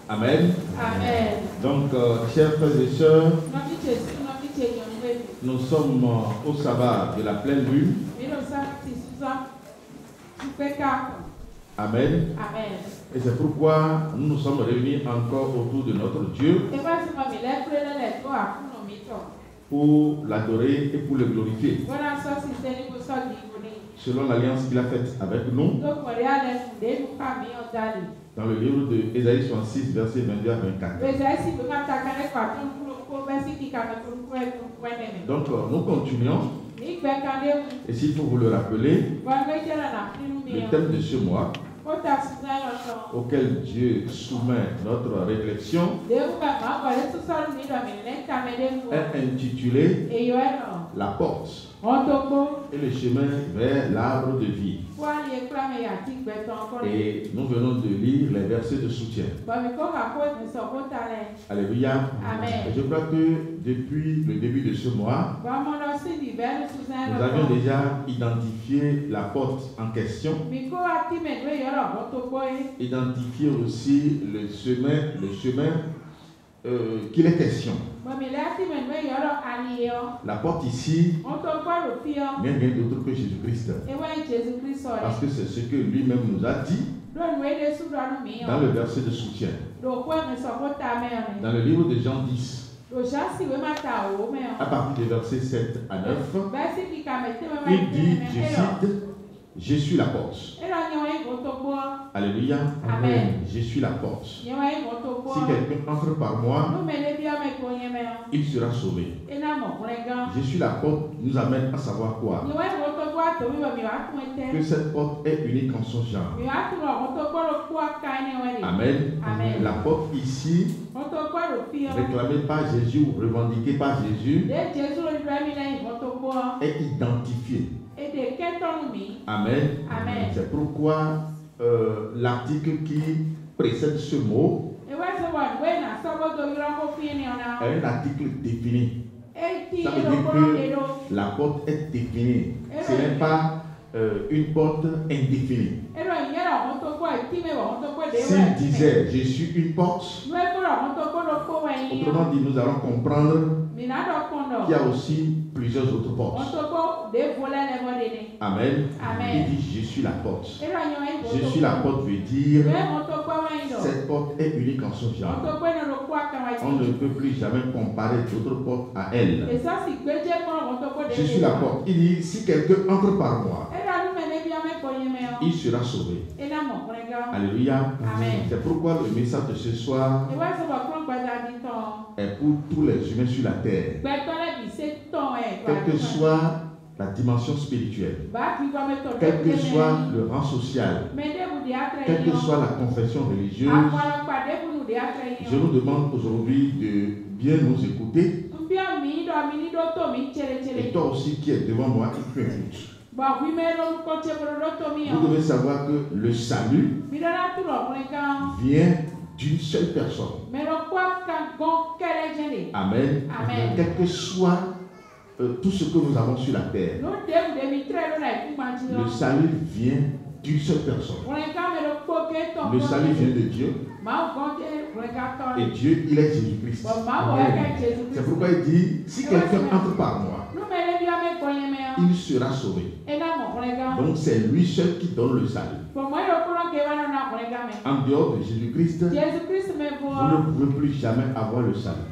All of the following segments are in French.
Amen. Amen. Donc, chers frères et sœurs, nous sommes au sabbat de la pleine lune. Amen. Amen. Et c'est pourquoi nous nous sommes réunis encore autour de notre Dieu pour l'adorer et pour le glorifier. Selon l'alliance qu'il a faite avec nous, dans le livre de Ésaïe 66, versets 22 à 24. Donc, nous continuons. Et s'il faut vous le rappeler, le thème de ce mois, auquel Dieu soumet notre réflexion, est intitulé La porte et le chemin vers l'arbre de vie. Et nous venons de lire les versets de soutien. Alléluia. Amen. Et je crois que depuis le début de ce mois, nous avions déjà identifié la porte en question, identifié aussi le chemin qu'il est question. La porte ici n'est rien d'autre que Jésus-Christ. Parce que c'est ce que lui-même nous a dit dans le verset de soutien. Dans le livre de Jean 10, à partir du verset 7 à 9, il dit, je cite, « Je suis la porte. » Alléluia. Amen. Je suis la porte. Si quelqu'un entre par moi, il sera sauvé. Je suis la porte nous amène à savoir quoi? Que cette porte est unique en son genre. Amen. Amen. La porte ici, réclamée par Jésus ou revendiquée par Jésus, est identifiée. Amen. Amen. C'est pourquoi l'article qui précède ce mot est un article défini. Ça veut dire que la porte est définie. Ce n'est pas une porte indéfinie. S'il disait je suis une porte, autrement dit, nous allons comprendre qu'il y a aussi plusieurs autres portes. Amen. Amen. Il dit je suis la porte. Je suis la porte veut dire cette porte est unique en son genre. On ne peut plus jamais comparer d'autres portes à elle. Je suis la porte. Il dit si quelqu'un entre par moi, il sera sauvé. Alléluia. Amen. C'est pourquoi le message de ce soir est pour tous les humains sur la terre. Quelle que soit la dimension spirituelle, quel que soit le rang social, quelle que soit la confession religieuse, je vous demande aujourd'hui de bien nous écouter. Et toi aussi qui es devant moi et qui m'écoutes. Vous devez savoir que le salut vient d'une seule personne. Amen. Amen. Quel que soit tout ce que nous avons sur la terre, le salut vient d'une seule personne. Le salut vient de Dieu. Et Dieu, il est Jésus-Christ. C'est pourquoi il dit, si quelqu'un entre par moi, il sera sauvé. Donc c'est lui seul qui donne le salut. En dehors de Jésus-Christ, vous ne pouvez plus jamais avoir le salut.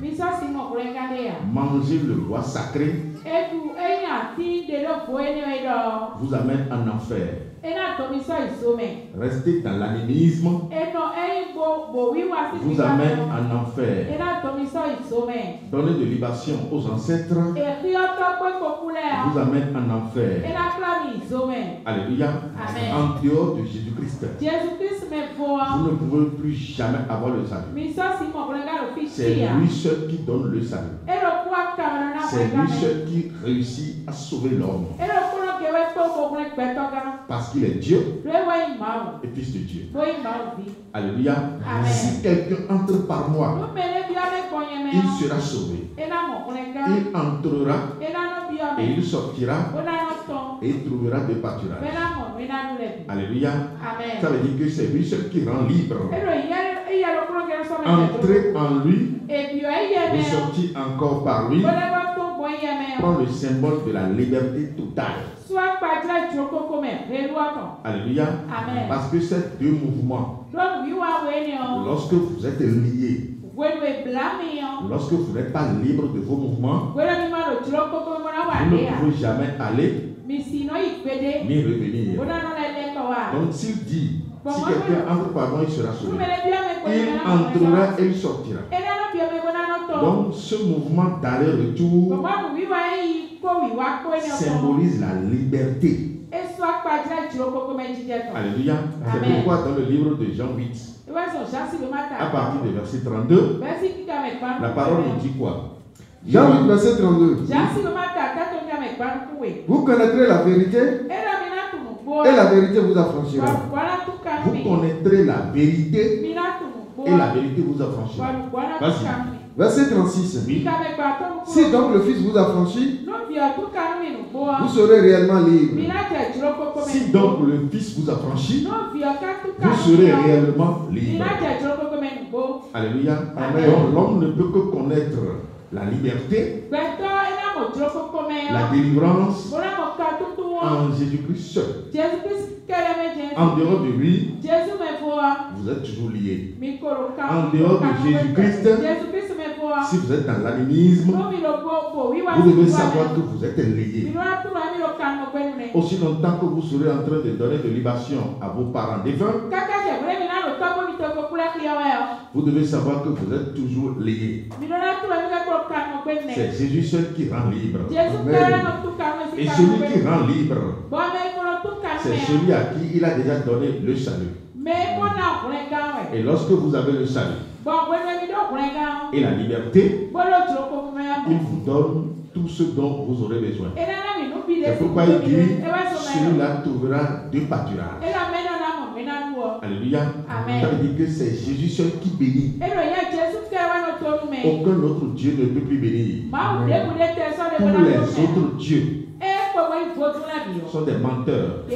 Manger le bois sacré vous amène en enfer. Rester dans l'animisme vous amène en enfer. Donner de libation aux ancêtres vous amène en enfer. Alléluia. Amen. En dehors de Jésus-Christ, vous ne pouvez plus jamais avoir le salut. C'est lui seul qui donne le salut. C'est lui seul qui réussit à sauver l'homme. Parce qu'il est Dieu et fils de Dieu. Alléluia. Amen. Si quelqu'un entre par moi, il sera sauvé. Il entrera et il sortira et il trouvera des pâturages. Alléluia. Amen. Ça veut dire que c'est lui seul qui rend libre. entrer en lui, ressortir encore par lui, prend le symbole de la liberté totale. Alléluia. Amen. Parce que ces deux mouvements, lorsque vous êtes liés, lorsque vous n'êtes pas libre de vos mouvements, vous ne pouvez jamais aller ni revenir. Donc s'il dit, si quelqu'un entre par moi, il sera sauvé. Il entrera et il sortira. Donc ce mouvement d'aller-retour symbolise la liberté. Alléluia. C'est pourquoi dans le livre de Jean 8, à partir du verset 32, la parole nous dit quoi? Jean 8, verset 32. Vous connaîtrez la vérité et la vérité vous affranchira. Vous connaîtrez la vérité et la vérité vous affranchira. Vas-y. Verset 36. Oui. Si donc le Fils vous affranchit, vous serez réellement libre. Si donc le Fils vous affranchit, vous serez réellement libre. Alléluia. Amen. Donc l'homme ne peut que connaître la liberté, la délivrance en Jésus-Christ seul. En dehors de lui, vous êtes toujours liés. En dehors de Jésus-Christ, si vous êtes dans l'animisme, vous devez savoir que vous êtes liés. Aussi longtemps que vous serez en train de donner de libation à vos parents défunts, vous devez savoir que vous êtes toujours liés. C'est Jésus seul qui rend libre. Amen. Et celui qui rend libre, c'est celui à qui il a déjà donné le salut. Et lorsque vous avez le salut et la liberté, il vous donne tout ce dont vous aurez besoin. C'est pourquoi il dit, celui-là trouvera deux pâturages. Alléluia. Amen. Ça veut dire que c'est Jésus seul qui bénit. Aucun autre Dieu ne peut plus bénir. Tous les autres dieux sont des menteurs. Tous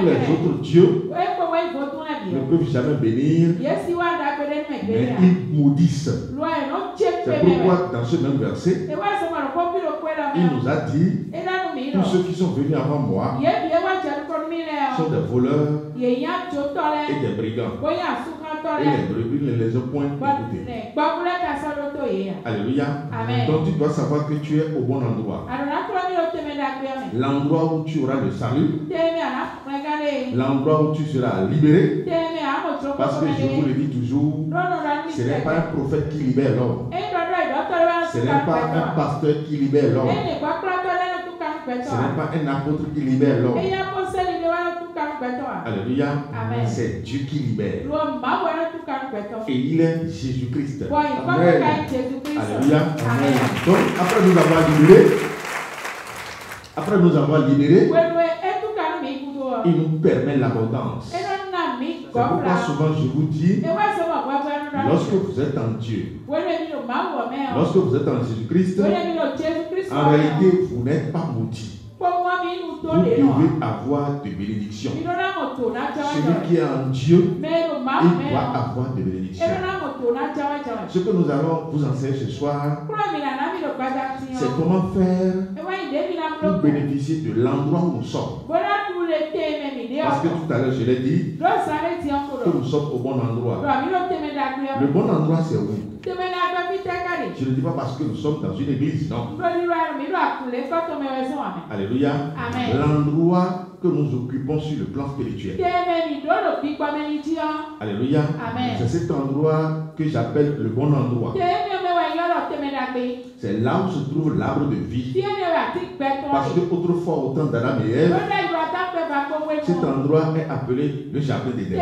les autres dieux ne peuvent jamais bénir, mais ils maudissent. C'est pourquoi dans ce même verset, il nous a dit, tous ceux qui sont venus avant moi sont des voleurs et des brigands. Et les brebis ne les ont point écoutés. Alléluia. Amen. Donc tu dois savoir que tu es au bon endroit. L'endroit où tu auras le salut. L'endroit où tu seras libéré. Parce que je vous le dis toujours, ce n'est pas un prophète qui libère l'homme. Ce n'est pas un pasteur qui libère l'homme. Ce n'est pas un apôtre qui libère l'homme. Alléluia. Amen. C'est Dieu qui libère. Et il est Jésus-Christ. Amen. Alléluia. Amen. Donc, après nous avoir libérés, il nous permet l'abondance. C'est pourquoi souvent je vous dis, lorsque vous êtes en Dieu, lorsque vous êtes en Jésus-Christ, en réalité, vous n'êtes pas maudit. Vous devez avoir de bénédictions. Celui qui est en Dieu, il doit avoir de bénédictions. Ce que nous allons vous enseigner ce soir, c'est comment faire pour bénéficier de l'endroit où nous sommes. Parce que tout à l'heure, je l'ai dit, que nous sommes au bon endroit. Le bon endroit, c'est où? Je ne dis pas parce que nous sommes dans une église, non. Alléluia. Amen. L'endroit que nous occupons sur le plan spirituel. Alléluia. Amen. C'est cet endroit que j'appelle le bon endroit. C'est là où se trouve l'arbre de vie. Parce que autrefois, au temps d'Adam et Ève, cet endroit est appelé le jardin d'Éden.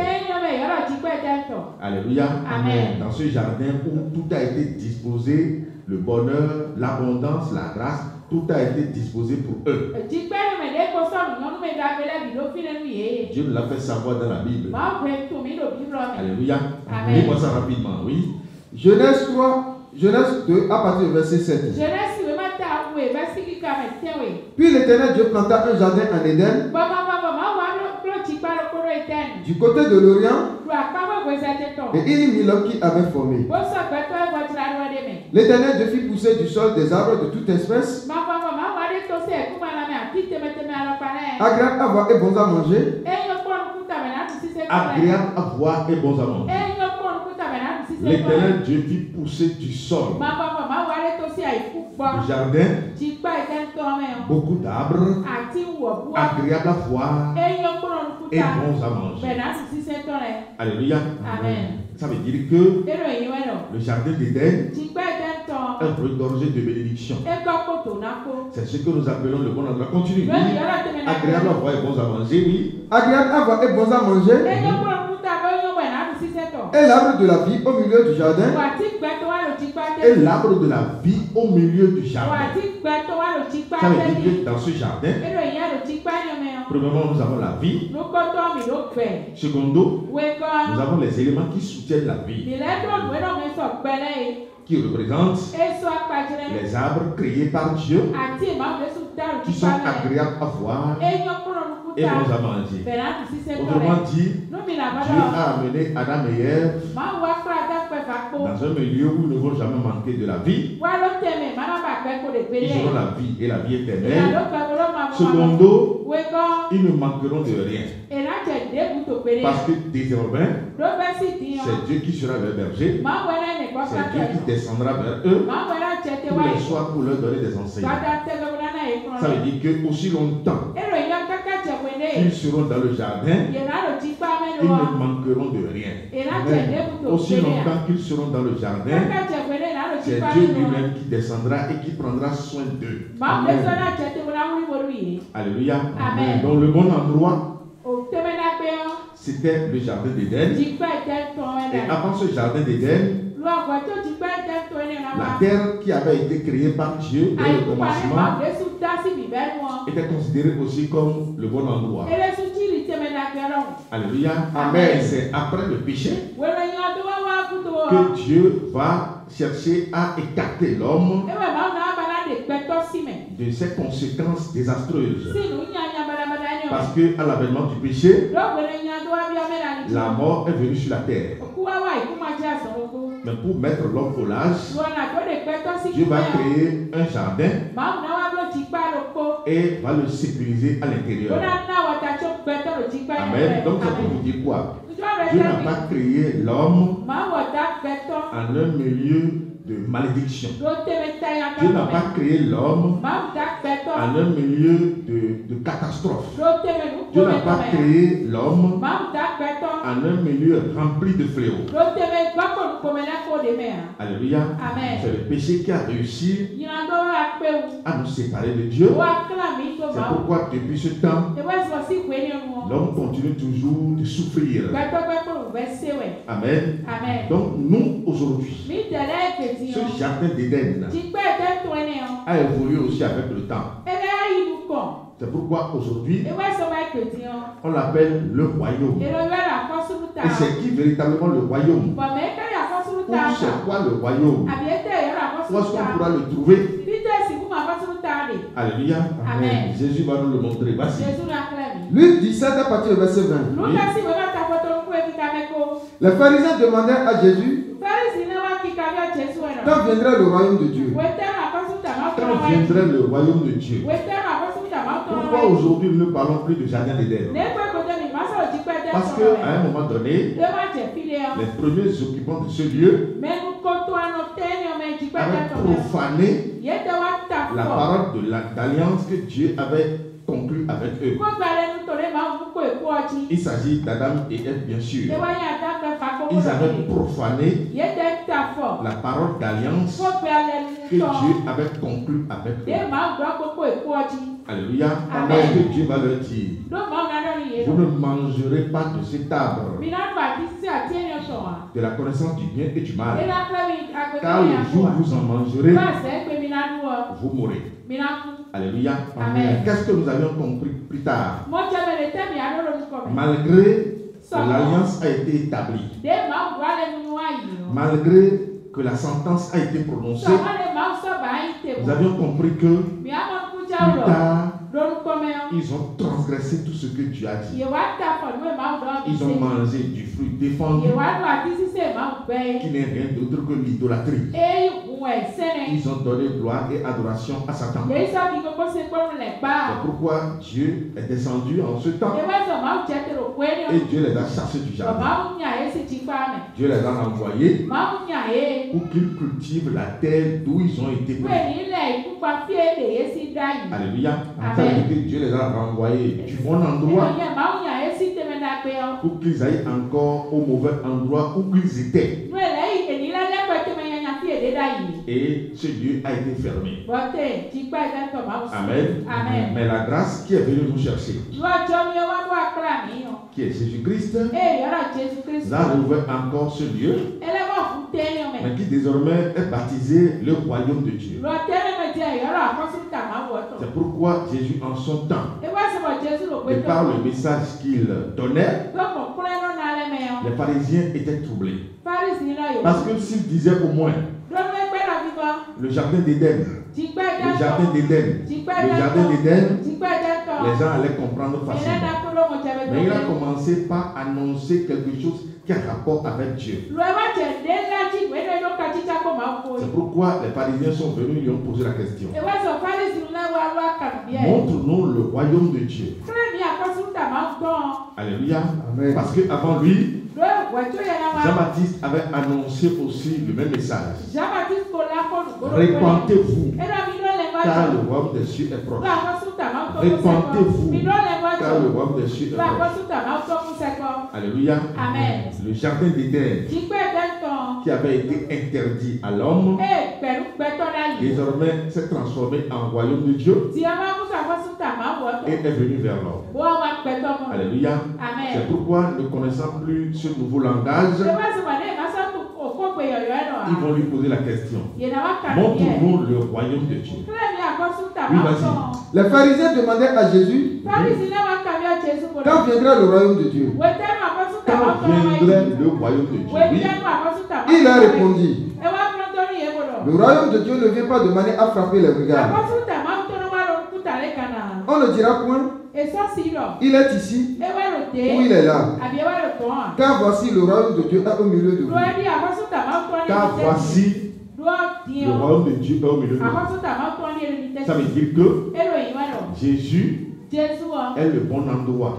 Alléluia. Amen. Dans ce jardin où tout a été disposé, le bonheur, l'abondance, la grâce, tout a été disposé pour eux. Dieu nous l'a fait savoir dans la Bible. Alléluia. Amen. Dis-moi ça rapidement, oui. Genèse 3, Genèse 2, à partir du verset 7. Puis l'Éternel Dieu planta un jardin en Éden, du côté de l'Orient, Et il mit l'homme qui avait formé. L'Éternel Dieu fit pousser du sol des arbres de toute espèce, agréables à voir et bons à manger. Agréables à voir et bons à manger. L'Éternel Dieu fit pousser du sol, du jardin, beaucoup d'arbres, agréables à voir et bons à manger. Alléluia. Amen. Ça veut dire que le jardin d'Éden est un fruit d'origine de bénédiction. C'est ce que nous appelons le bon endroit. Continue. Agréable à voir et bons à manger, oui. Agréable à voir et bons à manger. Et l'arbre de la vie au milieu du jardin. Et l'arbre de la vie au milieu du jardin. Ça veut dire que dans ce jardin, premièrement, nous avons la vie. Secondo, nous avons les éléments qui soutiennent la vie, qui représentent les arbres créés par Dieu, qui sont agréables à voir et bons à manger. Autrement dit, Dieu a amené Adam et Ève dans un milieu où ils ne vont jamais manquer de la vie. Ils auront la vie et la vie éternelle. Secondo, ils ne manqueront de rien. Parce que désormais, c'est Dieu qui sera leur berger. C'est Dieu qui descendra vers eux tous les soirs pour leur donner des enseignements. Ça veut dire que aussi longtemps qu'ils seront dans le jardin, ils ne manqueront de rien. Aussi longtemps qu'ils seront dans le jardin, c'est Dieu lui-même qui descendra et qui prendra soin d'eux. Amen. Alléluia. Amen. Donc le bon endroit, c'était le jardin d'Éden. Et avant ce jardin d'Éden, la terre qui avait été créée par Dieu dès le commencement était considérée aussi comme le bon endroit. Alléluia. Amen. C'est après le péché que Dieu va chercher à écarter l'homme de ses conséquences désastreuses. Parce qu'à l'avènement du péché, la mort est venue sur la terre. Mais pour mettre l'homme au large, Dieu va créer un jardin et va le sécuriser à l'intérieur. Amen. Donc ça peut vous dire quoi? Dieu n'a pas créé l'homme en un milieu de malédiction. Dieu n'a pas créé l'homme en un milieu de catastrophe. Dieu n'a pas créé l'homme en un milieu rempli de fléaux. Alléluia. C'est le péché qui a réussi à nous séparer de Dieu. C'est pourquoi depuis ce temps, l'homme continue toujours de souffrir. Amen. Donc nous aujourd'hui, ce jardin d'Éden a évolué aussi avec le temps. C'est pourquoi aujourd'hui, on l'appelle le royaume. Et c'est qui véritablement le royaume? Ou c'est quoi le royaume? Où est-ce qu'on pourra le trouver? Alléluia. Amen. Jésus va nous le montrer. Voici. Luc 17 à partir du verset 20. Oui. Les pharisiens demandèrent à Jésus, quand viendra le royaume de Dieu? Quand viendrait le royaume de Dieu? Pourquoi aujourd'hui nous ne parlons plus du jardin d'Éden? Parce qu'à un moment donné, les premiers occupants de ce lieu avaient profané la parole d'alliance que Dieu avait conclue avec eux. Il s'agit d'Adam et Ève, bien sûr. Ils avaient profané la parole d'alliance que Dieu avait conclue avec eux. Alléluia. Amen. Que Dieu va leur dire, vous ne mangerez pas de cet arbre de la connaissance du bien et du mal, car le jour où vous en mangerez, vous mourrez. Alléluia. Amen. Qu'est-ce que nous avions compris plus tard? Malgré que l'alliance a été établie, malgré que la sentence a été prononcée, nous avions compris que plus tard, ils ont transgressé transgressé tout ce que Dieu a dit. Ils ont mangé du fruit défendu qui n'est rien d'autre que l'idolâtrie. Ils ont donné gloire et adoration à Satan. C'est pourquoi Dieu est descendu en ce temps et Dieu les a chassés du jardin. Dieu les a envoyés pour qu'ils cultivent la terre d'où ils ont été pris. Alléluia. Ça veut dire que Dieu les a renvoyés du bon endroit pour qu'ils aillent encore au mauvais endroit où ils étaient. Et ce lieu a été fermé. Amen. Amen. Mais la grâce qui est venue nous chercher, qui est Jésus-Christ, a rouvert encore ce lieu, mais qui désormais est baptisé le royaume de Dieu. C'est pourquoi Jésus en son temps, et par le message qu'il donnait, les pharisiens étaient troublés. Parce que s'ils disaient au moins le jardin d'Éden, le jardin d'Éden, le jardin d'Éden, les gens allaient comprendre facilement. Mais il a commencé par annoncer quelque chose qui a rapport avec Dieu. C'est pourquoi les pharisiens sont venus et lui ont posé la question. Montre-nous le royaume de Dieu. Alléluia. Amen. Parce qu'avant lui, Jean-Baptiste avait annoncé aussi le même message. Répentez-vous, car le royaume des cieux est proche. Répentez-vous, car le royaume des cieux est proche. Alléluia. Amen. Le jardin d'Éden, qui avait été interdit à l'homme, désormais s'est transformé en royaume de Dieu et est venu vers l'homme. Alléluia. Amen. C'est pourquoi, ne connaissant plus ce nouveau langage, ils vont lui poser la question. Montre-nous le royaume de Dieu. Oui, vas-y. Les pharisiens demandaient à Jésus, quand viendra le royaume de Dieu? Quand viendrait le royaume de Dieu? Oui. Il a répondu, le royaume de Dieu ne vient pas de manière à frapper les regards. On ne dira point, il est ici ou il est là. Car voici le royaume de Dieu est au milieu de vous. Car voici le royaume de Dieu est au milieu de vous. Ça veut dire que Jésus est le bon endroit.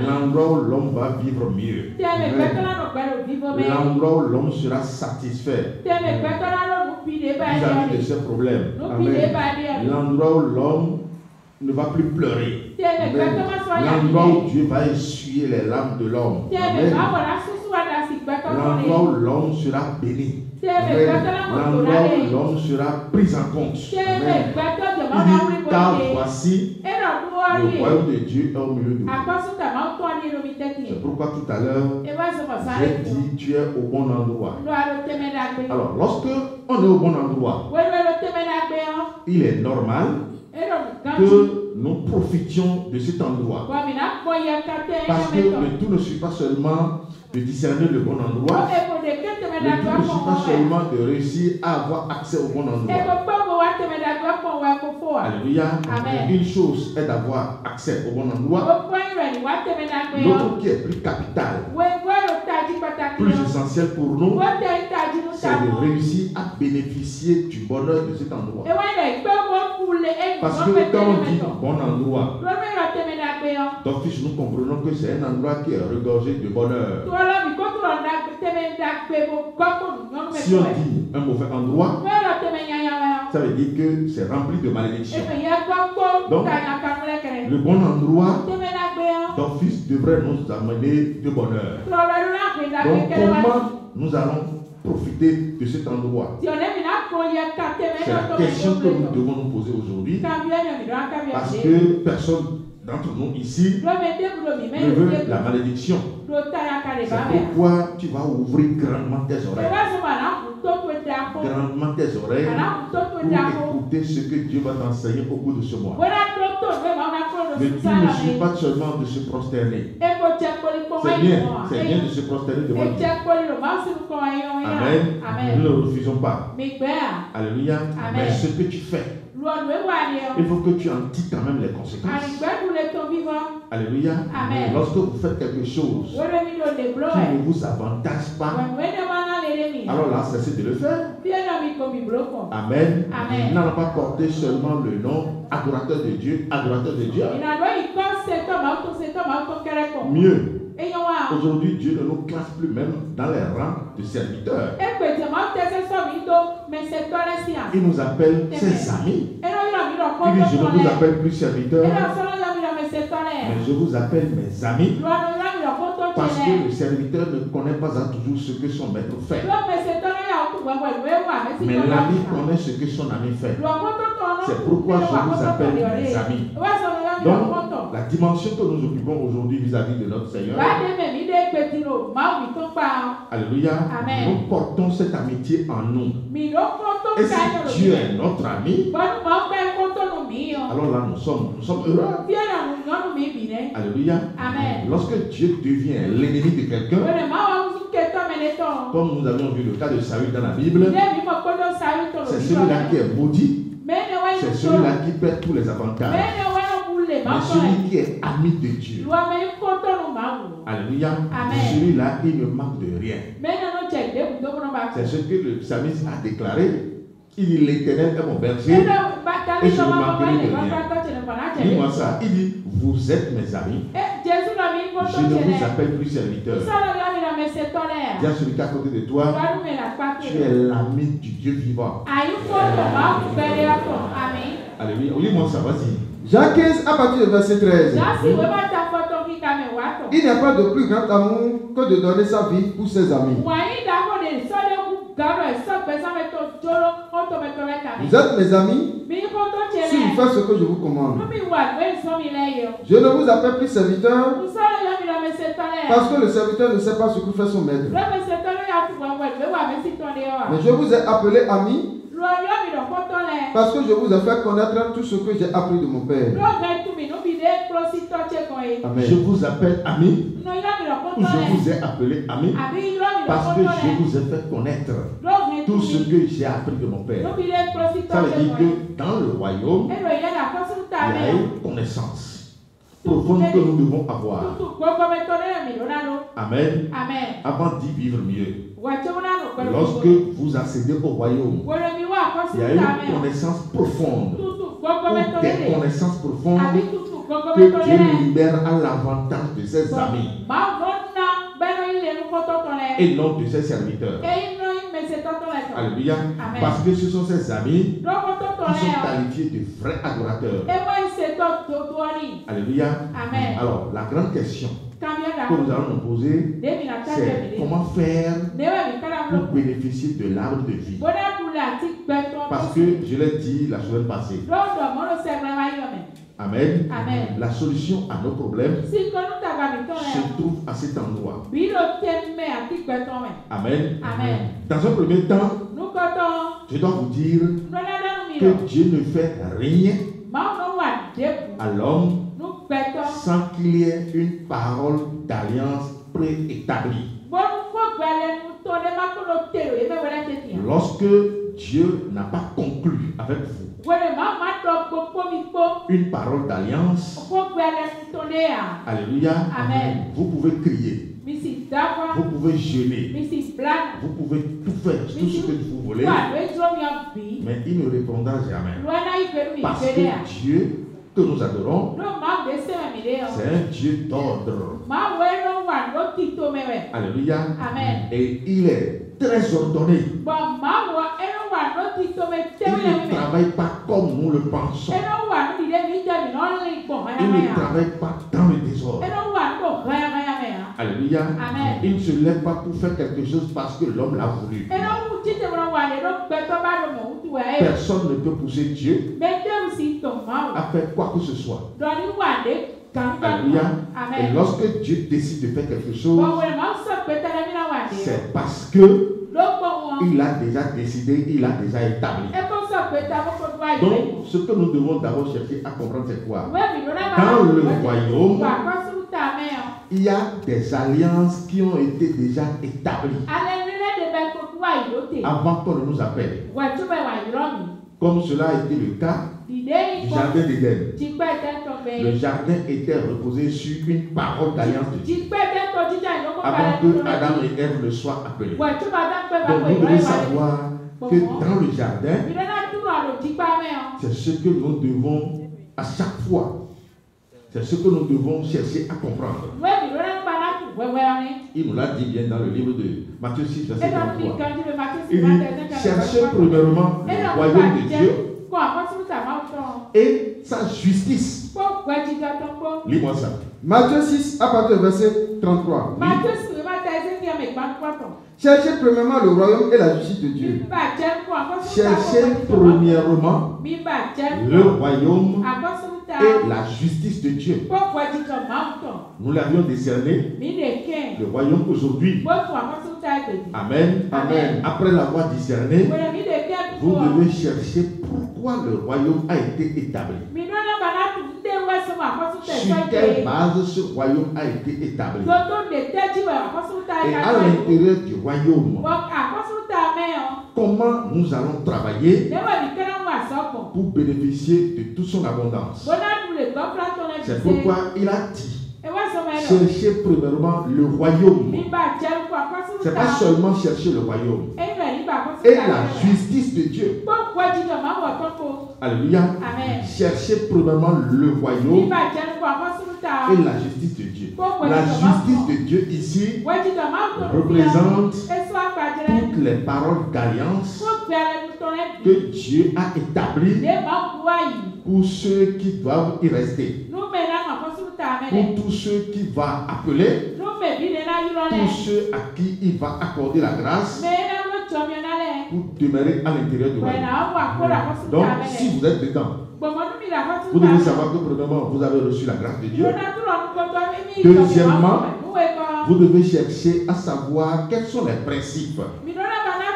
L'endroit où l'homme va vivre mieux. L'endroit où l'homme sera satisfait vis-à-vis de ses problèmes. L'endroit où l'homme ne va plus pleurer. L'endroit où Dieu va essuyer les larmes de l'homme. L'endroit où l'homme sera béni. L'endroit où l'homme sera pris en compte. Il dit, car voici le royaume de Dieu est au milieu de vous. C'est pourquoi tout à l'heure, j'ai dit, tu es au bon endroit. Alors, lorsque on est au bon endroit, il est normal que nous profitions de cet endroit. Parce que le tout ne suit pas seulement de discerner le bon endroit, le tout ne suit pas seulement de réussir à avoir accès au bon endroit. Alléluia. Une chose est d'avoir accès au bon endroit. L'autre qui est plus capital, plus essentiel pour nous, c'est de réussir à bénéficier du bonheur de cet endroit. Parce que quand on dit bon endroit, d'office nous comprenons que c'est un endroit qui est regorgé de bonheur. Si on dit un mauvais endroit, ça veut dire que c'est rempli de malédictions. Donc, le bon endroit d'office devrait nous amener de bonheur. Donc, comment nous allons profiter de cet endroit? C'est la question que nous devons nous poser aujourd'hui. Parce que personne d'entre nous ici ne veut la malédiction. C'est pourquoi tu vas ouvrir grandement tes oreilles. Grandement tes oreilles pour écouter ce que Dieu va t'enseigner au cours de ce mois. Mais tu ne suis pas seulement de se prosterner. C'est bien de se prosterner devant Dieu. Amen. Nous ne le refusons pas. Alléluia. Mais ce que tu fais, il faut que tu en tires quand même les conséquences. Alléluia. Lorsque vous faites quelque chose qui ne vous avantage pas, alors là, cessez de le faire. Amen. Il n'a pas porté seulement le nom adorateur de Dieu, Mieux. Aujourd'hui, Dieu ne nous classe plus même dans les rangs de serviteurs. Il nous appelle ses amis. Il dit, je ne vous appelle plus serviteurs, mais je vous appelle mes amis. Parce que le serviteur ne connaît pas toujours ce que son maître fait. Mais l'ami connaît ce que son ami fait. C'est pourquoi je vous appelle mes amis. Donc, la dimension que nous occupons aujourd'hui vis-à-vis de notre Seigneur, alléluia, nous portons cette amitié en nous. Et si Dieu est notre ami, alors là nous sommes heureux. Alléluia. Lorsque Dieu devient l'ennemi de quelqu'un, comme nous avons vu le cas de Saül dans la Bible, c'est celui-là qui est maudit, c'est celui-là qui perd tous les avantages. Mais celui qui est ami de Dieu, alléluia, celui-là, il ne manque de rien. C'est ce que le psalmiste a déclaré. Il dit, l'Éternel est mon berger et je ne manquerai de rien. Dis-moi ça. Il dit, vous êtes mes amis. Je ne vous appelle plus serviteur. Dis à celui qui est à côté de toi, tu es l'ami du Dieu vivant. Alléluia. Lis-moi ça, vas-y. Jean 15 à partir du verset 13. Il n'y a pas de plus grand amour que de donner sa vie pour ses amis. Vous êtes mes amis si vous faites ce que je vous commande. Je ne vous appelle plus serviteur parce que le serviteur ne sait pas ce que fait son maître. Mais je vous ai appelé ami parce que je vous ai fait connaître tout ce que j'ai appris de mon Père. Amen. Je vous appelle ami, ou je vous ai appelé ami, parce que je vous ai fait connaître tout ce que j'ai appris de mon Père. Ça veut dire que dans le royaume, il y a une connaissance profonde que nous devons avoir. Amen. Avant d'y vivre mieux. Lorsque vous accédez au royaume, il y a une connaissance profonde, ou des connaissances profondes que Dieu libère à l'avantage de ses amis et non de ses serviteurs. Alléluia. Parce que ce sont ses amis qui sont qualifiés de vrais adorateurs. Alléluia. Alors, la grande question que nous allons nous poser, c'est comment faire pour bénéficier de l'arbre de vie. Parce que je l'ai dit la semaine passée. Amen. La solution à nos problèmes se trouve à cet endroit. Amen. Dans un premier temps, je dois vous dire que Dieu ne fait rien à l'homme sans qu'il y ait une parole d'alliance préétablie. Lorsque Dieu n'a pas conclu avec vous une parole d'alliance, alléluia, vous pouvez crier, vous pouvez jeûner, vous pouvez tout faire, tout ce que vous voulez, mais il ne répondra jamais. Parce que Dieu que nous adorons, c'est un Dieu d'ordre. Alléluia. Et il est très ordonné. Il ne travaille pas comme nous le pensons. Il ne travaille pas dans le désordre. Alléluia. Il ne se lève pas pour faire quelque chose parce que l'homme l'a voulu. Personne ne peut pousser Dieu à faire quoi que ce soit. Alléluia. Et lorsque Dieu décide de faire quelque chose, c'est parce que il a déjà décidé, il a déjà établi. Donc, ce que nous devons d'abord chercher à comprendre, c'est quoi? Dans le royaume, il y a des alliances qui ont été déjà établies avant qu'on ne nous appelle. Comme cela a été le cas du jardin d'Éden. Le jardin était reposé sur une parole d'alliance de Dieu avant que Adam et Ève ne soient appelés. Donc vous devez savoir que dans le jardin, c'est ce que nous devons à chaque fois. C'est ce que nous devons chercher à comprendre. Il nous l'a dit bien dans le livre de Matthieu 6, verset 33. Il dit, cherchez premièrement le royaume de Dieu et sa justice. Lis-moi ça. Matthieu 6, à partir du verset 33. Oui. Cherchez premièrement le royaume et la justice de Dieu. Cherchez premièrement le royaume et la justice de Dieu. Nous l'avions décerné, le royaume aujourd'hui. Amen. Amen. Après l'avoir discerné, vous devez chercher pourquoi le royaume a été établi. Sur quelle base ce royaume a été établi. Et à l'intérieur du royaume, comment nous allons travailler pour bénéficier de toute son abondance. C'est pourquoi il a dit, cherchez premièrement le royaume. Ce n'est pas seulement chercher le royaume et la justice de Dieu. Alléluia. Cherchez premièrement le royaume et la justice de Dieu. La justice de Dieu ici représente toutes les paroles d'alliance que Dieu a établies pour ceux qui doivent y rester, pour tous ceux qui vont appeler, pour ceux à qui il va accorder la grâce pour demeurer à l'intérieur du royaume. Donc, si vous êtes dedans, vous devez savoir que premièrement, vous avez reçu la grâce de Dieu. Deuxièmement, vous devez chercher à savoir quels sont les principes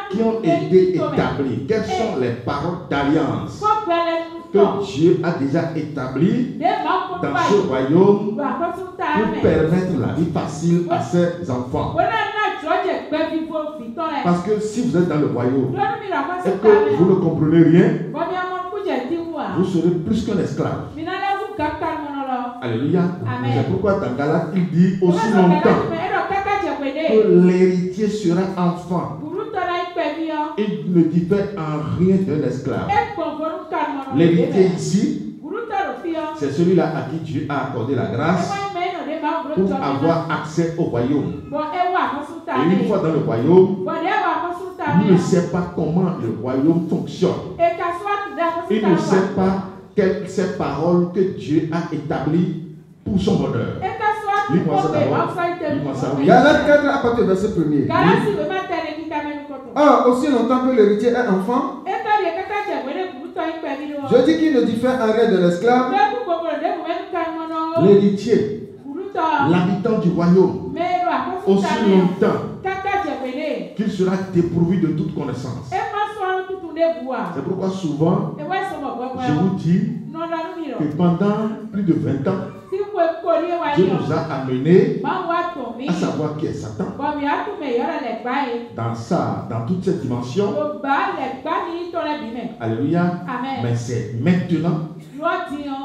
qui ont été établis, quelles sont les paroles d'alliance que Dieu a déjà établies dans ce royaume pour permettre la vie facile à ses enfants. Parce que si vous êtes dans le royaume et que vous ne comprenez rien, vous serez plus qu'un esclave. Alléluia. C'est pourquoi dans Galates, il dit aussi longtemps que l'héritier sera enfant. Il ne diffère en rien d'un esclave. L'héritier ici, c'est celui-là à qui Dieu a accordé la grâce pour avoir accès au royaume. Et une fois dans le royaume, il ne sait pas comment le royaume fonctionne. Il ne sait pas quelles sont ces paroles que Dieu a établies pour son bonheur. Lis-moi ça d'abord. Lis-moi ça. Galates 4 à partir du verset 1er. Or, aussi longtemps que l'héritier est enfant, je dis qu'il ne diffère en rien de l'esclave. L'héritier, l'habitant du royaume, aussi longtemps qu'il sera dépourvu de toute connaissance. C'est pourquoi souvent, je vous dis que pendant plus de 20 ans, Dieu nous a amenés à savoir qui est Satan. Dans toute cette dimension. Alléluia. Mais c'est maintenant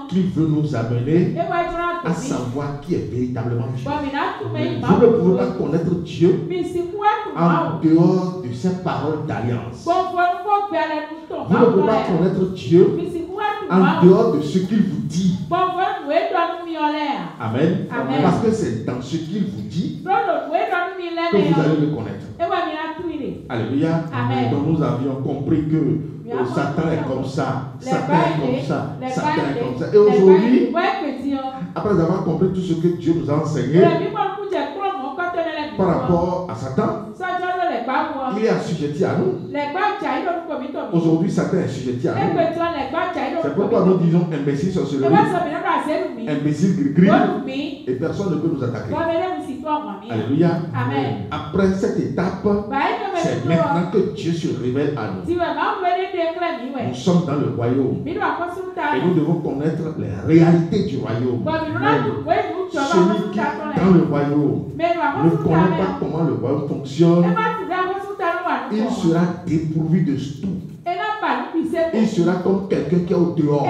qu'il veut nous amener à savoir qui est véritablement Dieu. Vous ne pouvez pas connaître Dieu en dehors de ses paroles d'alliance. Vous ne pouvez pas connaître Dieu en dehors de ce qu'il vous dit. Amen. Parce que c'est dans ce qu'il vous dit que vous allez le connaître. Alléluia. Donc nous avions compris que Satan est comme ça, Satan est comme ça, Satan est comme ça. Et aujourd'hui, après avoir compris tout ce que Dieu nous a enseigné par rapport à Satan, il est assujetti à nous. Aujourd'hui, Satan est assujetti à nous. C'est pourquoi nous disons imbécile sorcellerie, imbécile gris, et personne ne peut nous attaquer. Alléluia. Après cette étape, C'est maintenant que Dieu se révèle à nous. Nous sommes dans le royaume. Et nous devons connaître les réalités du royaume. Celui qui est dans le royaume ne connaît pas comment le royaume fonctionne. Il sera dépourvu de tout. Il sera comme quelqu'un qui est au dehors.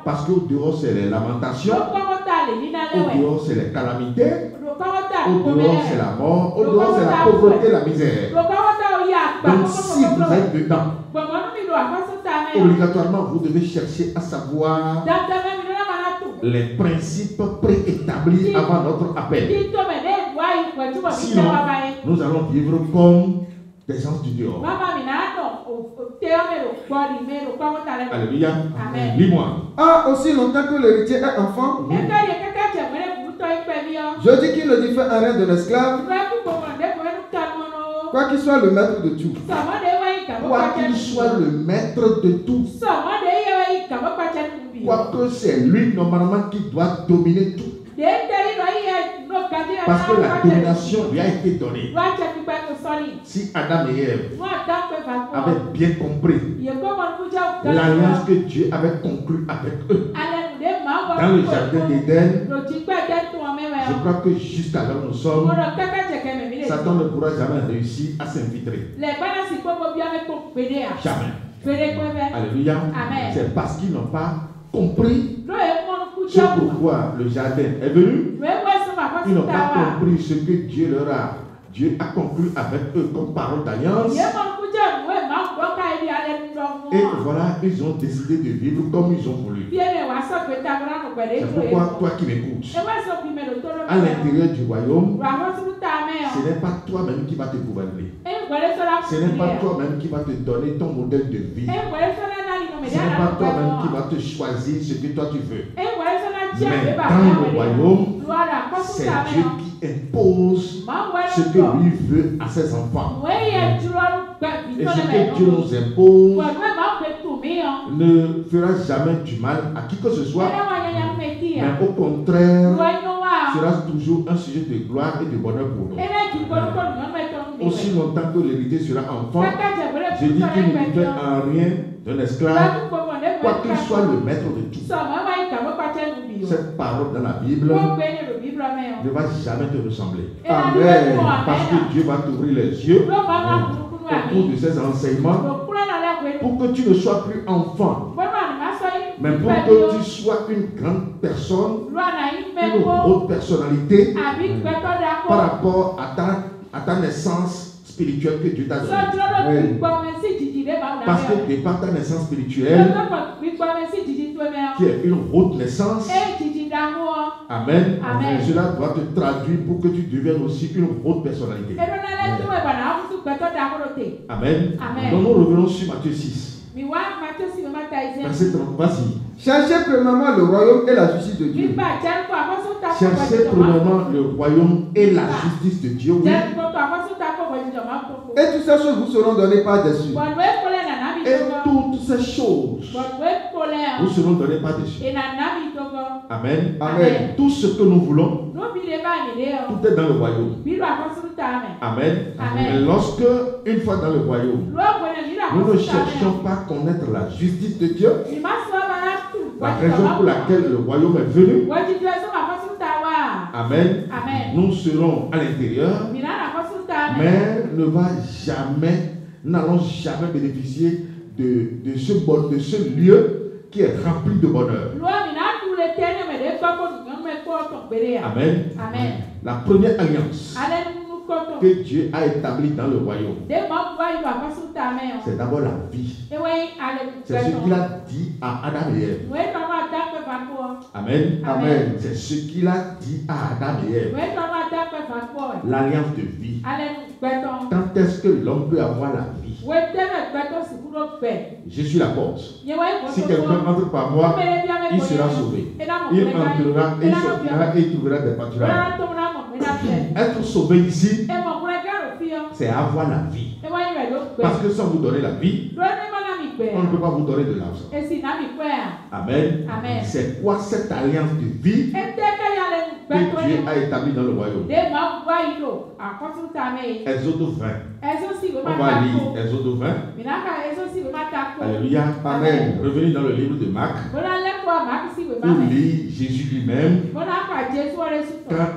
Parce qu'au dehors, c'est les lamentations. Au dehors, c'est les calamités. Au dehors, c'est la mort. Au dehors, c'est la pauvreté, la misère. Donc, si vous êtes dedans, obligatoirement, vous devez chercher à savoir les principes préétablis avant notre appel. Sinon, nous allons vivre comme des gens du dehors. Alléluia. Lis-moi. Ah, aussi longtemps que l'héritier est enfant, je dis qu'il ne diffère en rien de l'esclave, quoi qu'il soit le maître de tout. Quoi qu'il soit le maître de tout. Quoique c'est lui normalement qui doit dominer tout. Parce que la domination lui a été donnée. Si Adam et Ève avaient bien compris l'alliance que Dieu avait conclue avec eux dans le jardin d'Éden, je crois que jusqu'à là où nous sommes, Satan ne pourra jamais réussir à s'infiltrer. Jamais. Alléluia. C'est parce qu'ils n'ont pas compris ce pourquoi le jardin est venu. Ils n'ont pas compris ce que Dieu a conclu avec eux comme parole d'alliance. Et voilà, ils ont décidé de vivre comme ils ont voulu. C'est pourquoi toi qui m'écoutes, à l'intérieur du royaume, ce n'est pas toi-même qui va te gouverner. Ce n'est pas toi-même qui va te donner ton modèle de vie. Ce n'est pas toi-même qui va te choisir ce que toi tu veux. Mais dans le royaume, c'est Dieu qui impose ce que lui veut à ses enfants. Et ce que Dieu nous impose ne fera jamais du mal à qui que ce soit, mais au contraire, sera toujours un sujet de gloire et de bonheur pour nous. Aussi longtemps que l'héritier sera enfant, je dis qu'il ne diffère en rien d'un esclave, quoi qu'il soit le maître de tout. Cette parole dans la Bible ne va jamais te ressembler. Amen. Parce que Dieu va t'ouvrir les yeux au cours de ces enseignements pour que tu ne sois plus enfant, mais pour que tu sois une grande personne, une haute personnalité par rapport à ta naissance spirituelle que Dieu t'a donnée. Parce que de par ta naissance spirituelle, qui est une haute naissance, amen, cela doit te traduire pour que tu deviennes aussi une haute personnalité. Amen. Donc nous revenons sur Matthieu 6. Verset 30, vas-y. Cherchez premièrement le royaume et la justice de Dieu. Cherchez premièrement le royaume et la justice de Dieu. Oui. Et toutes ces choses vous seront données par-dessus. Et toutes ces choses vous seront données par-dessus. Amen. Amen. Tout ce que nous voulons, tout est dans le royaume. Amen. Et lorsque, une fois dans le royaume, nous ne cherchons pas à connaître la justice de Dieu, la raison pour laquelle le royaume est venu, amen, nous serons à l'intérieur, mais n'allons jamais bénéficier de ce lieu qui est rempli de bonheur. Amen. La première alliance que Dieu a établie dans le royaume, c'est d'abord la vie. C'est ce qu'il a dit à Adam et Ève. Amen. Amen. C'est ce qu'il a dit à Adam et Ève. L'alliance de vie. Quand est-ce que l'homme peut avoir la vie? Je suis la porte. Si quelqu'un entre par moi, il sera sauvé. Il entrera et il sortira et il trouvera des pâturages. Être sauvé ici, c'est avoir la vie. Parce que sans vous donner la vie, on ne peut pas vous donner de l'argent. Amen. C'est quoi cette alliance de vie? que Dieu a établi dans le royaume. Exode 20. On va lire Exode 20. Alléluia. Amen. Revenez dans le livre de Marc. Pour lire Jésus lui-même quand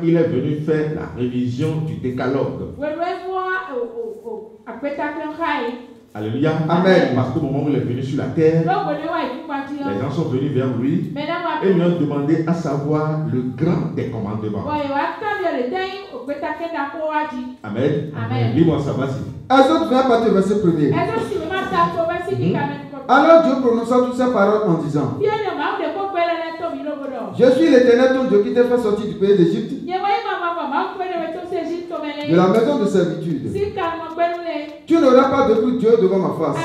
il est venu faire la révision du décalogue. Alléluia. Amen. Parce qu'au moment où il est venu sur la terre, les gens sont venus vers lui et lui ont demandé à savoir le grand des commandements. Amen. Amen. Lis-moi ça, vas-y. Exode 20, partir verset 1er. Alors Dieu prononça toutes ces paroles en disant: Je suis l'Éternel ton Dieu qui t'a fait sortir du pays d'Égypte, de la maison de servitude. Tu n'auras pas d'autre Dieu devant ma face.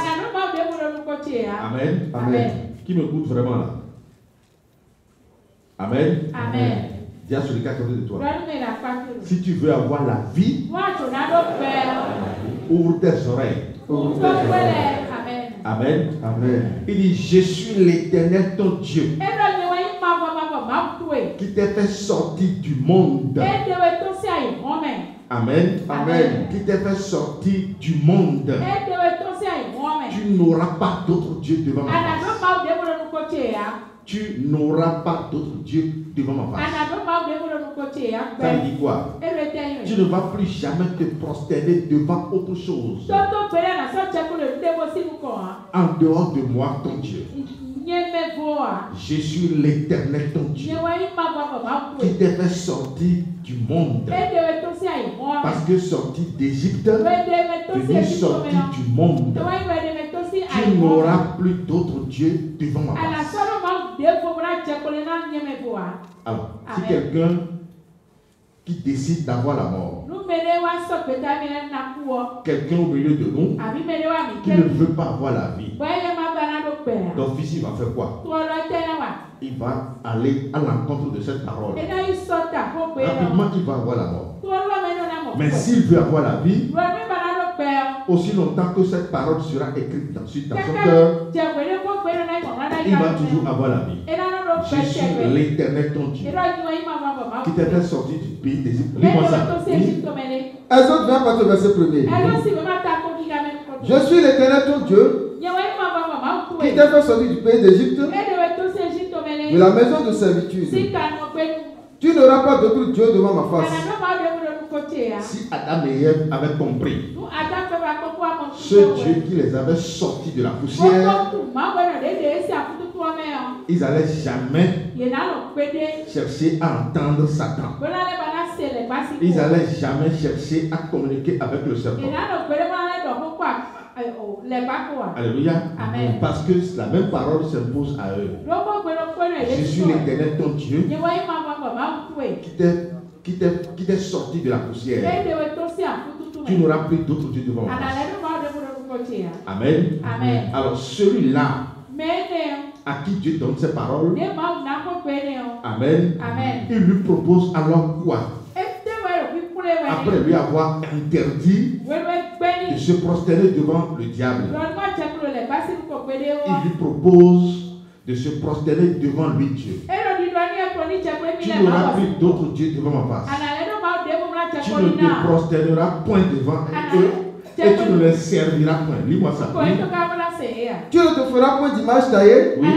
Amen. Amen. Qui m'écoute vraiment là? Amen. Amen. Dis à celui qui est à côté de toi: si tu veux avoir la vie, ouvre tes oreilles. Ouvre tes oreilles. Amen. Amen. Il dit: je suis l'Éternel ton Dieu qui t'a fait sortir du monde. Amen. Amen. Qui t'a fait sortir du monde. Tu n'auras pas d'autre Dieu devant ma face. Tu n'auras pas d'autre Dieu devant ma face. Ça veut dire quoi? Tu ne vas plus jamais te prosterner devant autre chose en dehors de moi, ton Dieu. Je suis l'Éternel ton Dieu qui t'a fait sortir du monde. Parce que sorti d'Égypte, venu sortir du monde, tu n'auras plus d'autre Dieu devant ma face. Alors, si quelqu'un qui décide d'avoir la mort, quelqu'un au milieu de nous qui ne veut pas avoir la vie, donc fils, il va faire quoi? Il va aller à l'encontre de cette parole. Rapidement, il va avoir la mort. Mais s'il veut avoir la vie, aussi longtemps que cette parole sera écrite dans son cœur, il va toujours avoir la vie. Je suis l'Éternel ton Dieu qui t'a fait sortir du pays d'Égypte. Lis-moi ça. Exode 20, partir verset 1er. Je suis l'Éternel ton Dieu qui t'a fait sortir du pays d'Égypte, de la maison de servitude. Tu n'auras pas d'autre Dieu devant ma face. Si Adam et Ève avaient compris ce Dieu qui les avait sortis de la poussière, ils n'allaient jamais chercher à entendre Satan. Ils n'allaient jamais chercher à communiquer avec le serpent. Alléluia. Amen. Parce que la même parole s'impose à eux. Je suis l'Éternel ton Dieu qui t'est sorti de la poussière. Tu n'auras plus d'autre Dieu devant moi. Amen. Amen. Alors celui-là à qui Dieu donne ses paroles, amen, il lui propose alors quoi? Après lui avoir interdit de se prosterner devant le diable, il lui propose de se prosterner devant lui, Dieu. Tu n'auras plus d'autre Dieu devant ma face. Tu ne te prosterneras point devant eux et tu ne les serviras point. Lis-moi ça. Tu ne te feras point d'image taillée, oui,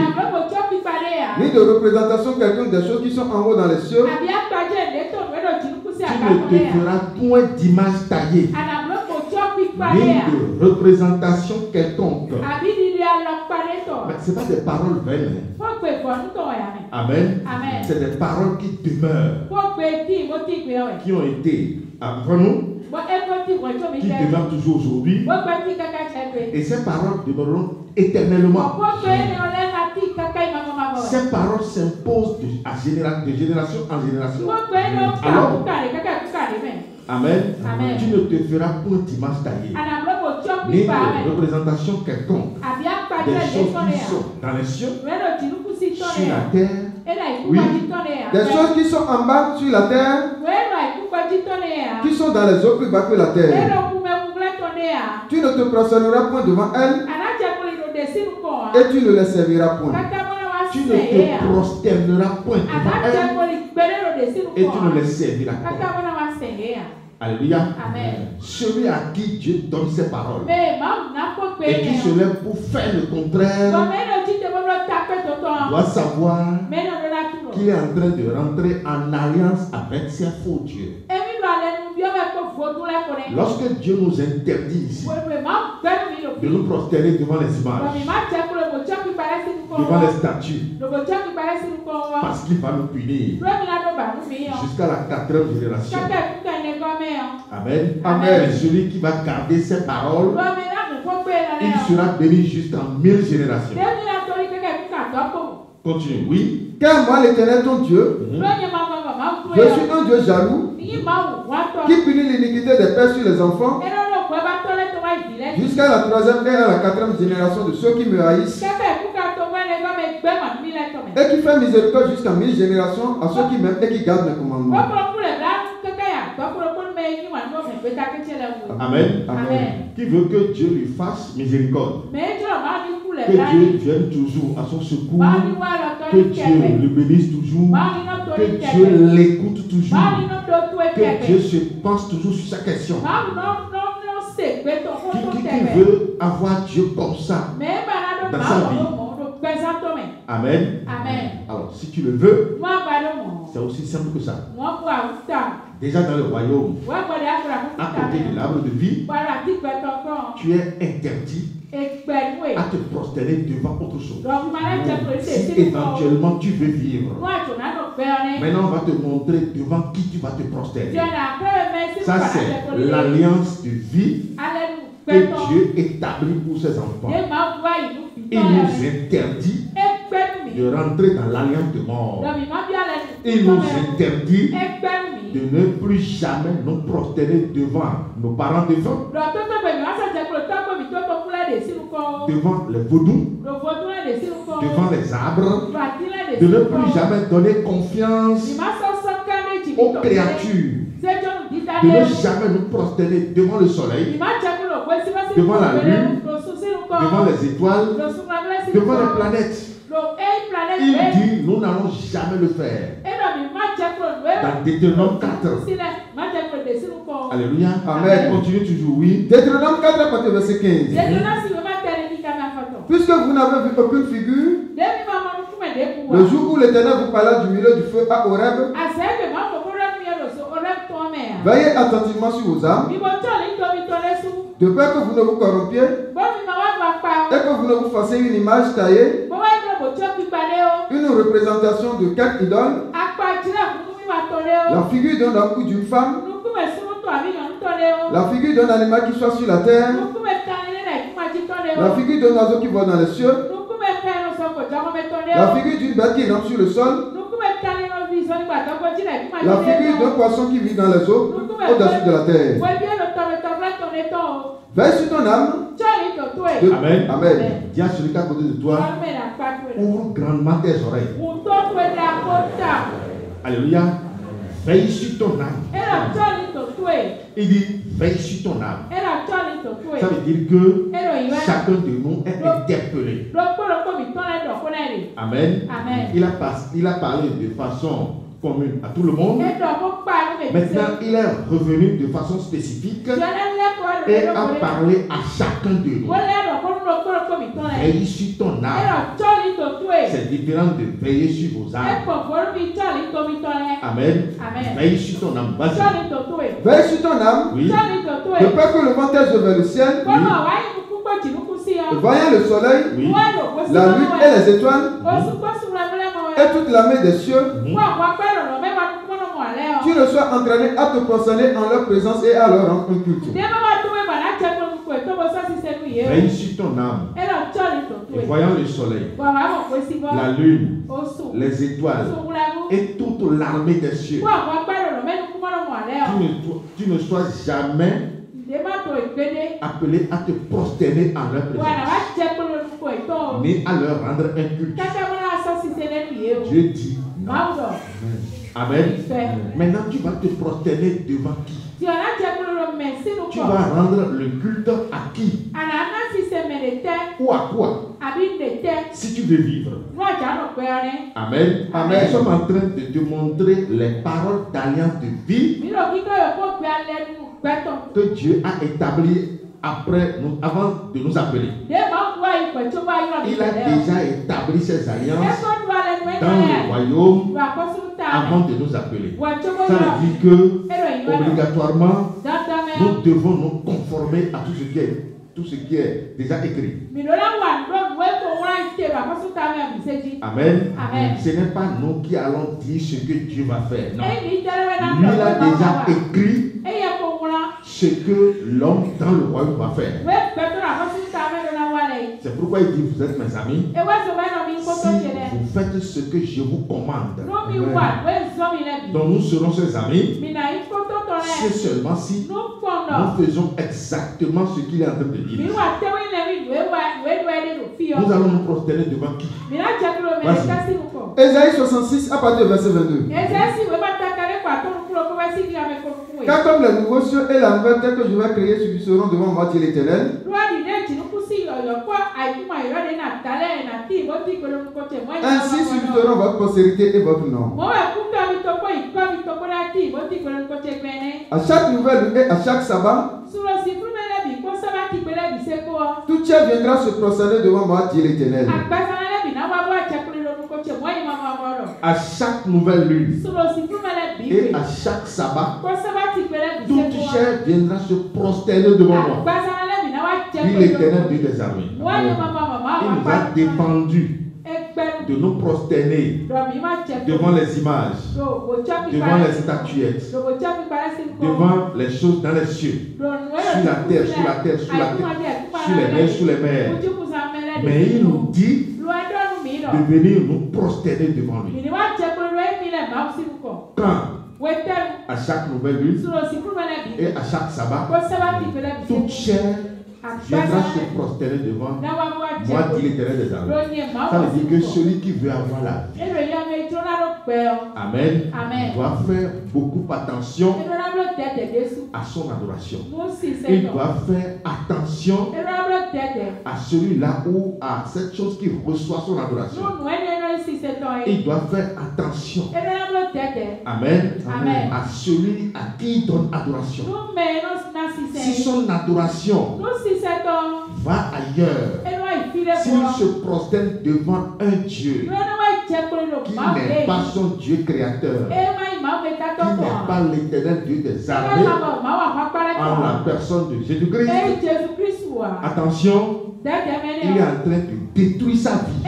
ni de représentation quelconque des choses qui sont en haut dans les cieux. Tu ne te feras point d'image taillée, ni de représentation quelconque. Mais ce n'est pas des paroles vaines. Amen. Amen. C'est des paroles qui demeurent, qui ont été avant nous, qui demeurent toujours aujourd'hui. Et ces paroles demeureront éternellement. Ces paroles s'imposent de génération en génération. Alors, amen. Amen. Tu ne te feras point d'image taillée, ni de représentation quelconque des choses qui sont dans les cieux, sur la terre, oui, des choses qui sont en bas sur la terre, qui sont dans les eaux plus bas que la terre. Tu ne te prosterneras point devant elles et tu ne les serviras point. Tu ne te prosterneras point devant elles Et tu ne les serviras pas. Alléluia. Amen. Celui à qui Dieu donne ses paroles et qui se lève pour faire le contraire doit savoir qu'il est en train de rentrer en alliance avec ses faux dieux. Lorsque Dieu nous interdit ici de nous prosterner devant les images, devant les statues, parce qu'il va nous punir jusqu'à la 4e génération. Amen. Amen. Celui qui va garder ses paroles, il sera béni jusqu'en 1000 générations. Continue, oui. Car moi, l'Éternel ton Dieu, je suis un Dieu jaloux qui punit l'iniquité des pères sur les enfants jusqu'à la 3e et à la 4e génération de ceux qui me haïssent, et qui fait miséricorde jusqu'à 1000 générations à ceux qui m'aiment et qui gardent mes commandements. Amen. Amen. Qui veut que Dieu lui fasse miséricorde, que Dieu vienne toujours à son secours, que Dieu le bénisse toujours, que Dieu l'écoute toujours, que Dieu se pense toujours sur sa question. Qui veut avoir Dieu comme ça dans sa vie? Amen. Amen. Alors, si tu le veux, c'est aussi simple que ça. Déjà dans le royaume, à côté de l'arbre de vie, tu es interdit à te prosterner devant autre chose. Si éventuellement tu veux vivre, maintenant on va te montrer devant qui tu vas te prosterner. Ça c'est l'alliance de vie que Dieu établit pour ses enfants. Il nous interdit de rentrer dans l'alliance de mort. Il nous interdit de ne plus jamais nous prosterner devant nos parents défunts, devant les vaudous, devant les arbres, de ne plus jamais donner confiance aux créatures, de ne jamais nous prosterner devant le soleil, devant la lune, devant les étoiles, devant les planètes. Il dit, nous n'allons jamais le faire. Dans Deutéronome 4. Alléluia. Amen. Continue toujours, oui. Deutéronome 4, à partir du verset 15. Puisque vous n'avez vu aucune figure, le jour où l'Éternel vous parla du milieu du feu à Horeb, veillez attentivement sur vos âmes, de peur que vous ne vous corrompiez et que vous ne vous fassiez une image taillée, une représentation de quelque idole, la figure d'un homme ou d'une femme, la figure d'un animal qui soit sur la terre, la figure d'un oiseau qui vole dans les cieux, la figure d'une bête qui rampe sur le sol, la figure d'un poisson qui vit dans les eaux au-dessus de la terre. Veille sur ton âme. Amen. Amen. Dis à celui qui est à côté de toi, ouvre grandement tes oreilles. Alléluia. Veille sur ton âme. Il dit, veille sur ton âme. Ça veut dire que chacun de nous est interpellé. Amen. Amen. Il a parlé de façon commune à tout le monde. Maintenant, il est revenu de façon spécifique et a parlé à chacun de nous. Veille sur ton âme. C'est différent de veiller sur vos âmes. Amen. Veille sur ton âme. Veille sur ton âme. Oui. De peur que le vent t'aise vers le ciel. Oui. Voyant le soleil, oui, la lune et les étoiles, et toute l'armée des cieux, tu ne sois entraîné à te prosterner en leur présence et à leur rendre un culte. Veille sur ton âme. Et voyant le soleil, la lune, les étoiles et toute l'armée des cieux, tu ne sois jamais appelé à te prosterner en leur présence, mais à leur rendre un culte. Dieu dit non. Amen. Maintenant, tu vas te prosterner devant qui? tu vas rendre le culte à qui? Ou à quoi? Si tu veux vivre. Amen. Amen. Nous sommes en train de te montrer les paroles d'alliance de vie que Dieu a établies avant de nous appeler. Il a déjà établi ses alliances dans le royaume avant de nous appeler. Ça veut dire que obligatoirement nous devons nous conformer à tout ce qui est déjà écrit. Amen. Amen. Ce n'est pas nous qui allons dire ce que Dieu va faire. Non. Lui a déjà écrit ce que l'homme dans le royaume va faire. C'est pourquoi il dit, vous êtes mes amis. Si vous faites ce que je vous commande, donc nous serons ses amis. C'est seulement si nous faisons exactement ce qu'il est en train de dire. Nous allons nous prosterner devant qui? Ésaïe 66 à partir du verset 22. Car comme les nouveaux cieux et la nouvelle terre que je vais créer subsisteront devant moi, dit l'Éternel, ainsi subsisteront votre postérité et votre nom. À chaque nouvelle et à chaque sabbat, tout chair viendra se prosterner devant moi, dit l'Éternel. À chaque nouvelle lune et à chaque sabbat, toute chair viendra se prosterner devant moi. Dit l'Éternel Dieu des armées. Il nous a dépendu de nous prosterner devant les images, devant les statuettes, devant les choses dans les cieux, sur la terre, sur la terre, sur la terre, sur les mers, sur les mers. Mais il nous dit de venir nous prosterner devant lui. Quand? À chaque nouvelle lune et à chaque sabbat, toute chair viendra se prosterner devant moi, dit l'Éternel des armées. Ça veut dire que celui qui veut avoir la vie, amen, doit faire beaucoup attention à son adoration. Il doit faire attention à celui-là ou à cette chose qui reçoit son adoration. Il doit faire attention, amen, à celui à qui il donne adoration. Si son adoration va ailleurs, s'il se prosterne devant un Dieu qui n'est pas son Dieu créateur, qui n'est pas l'Éternel Dieu des armées, en la personne de Jésus-Christ, attention, il est en train de détruire sa vie.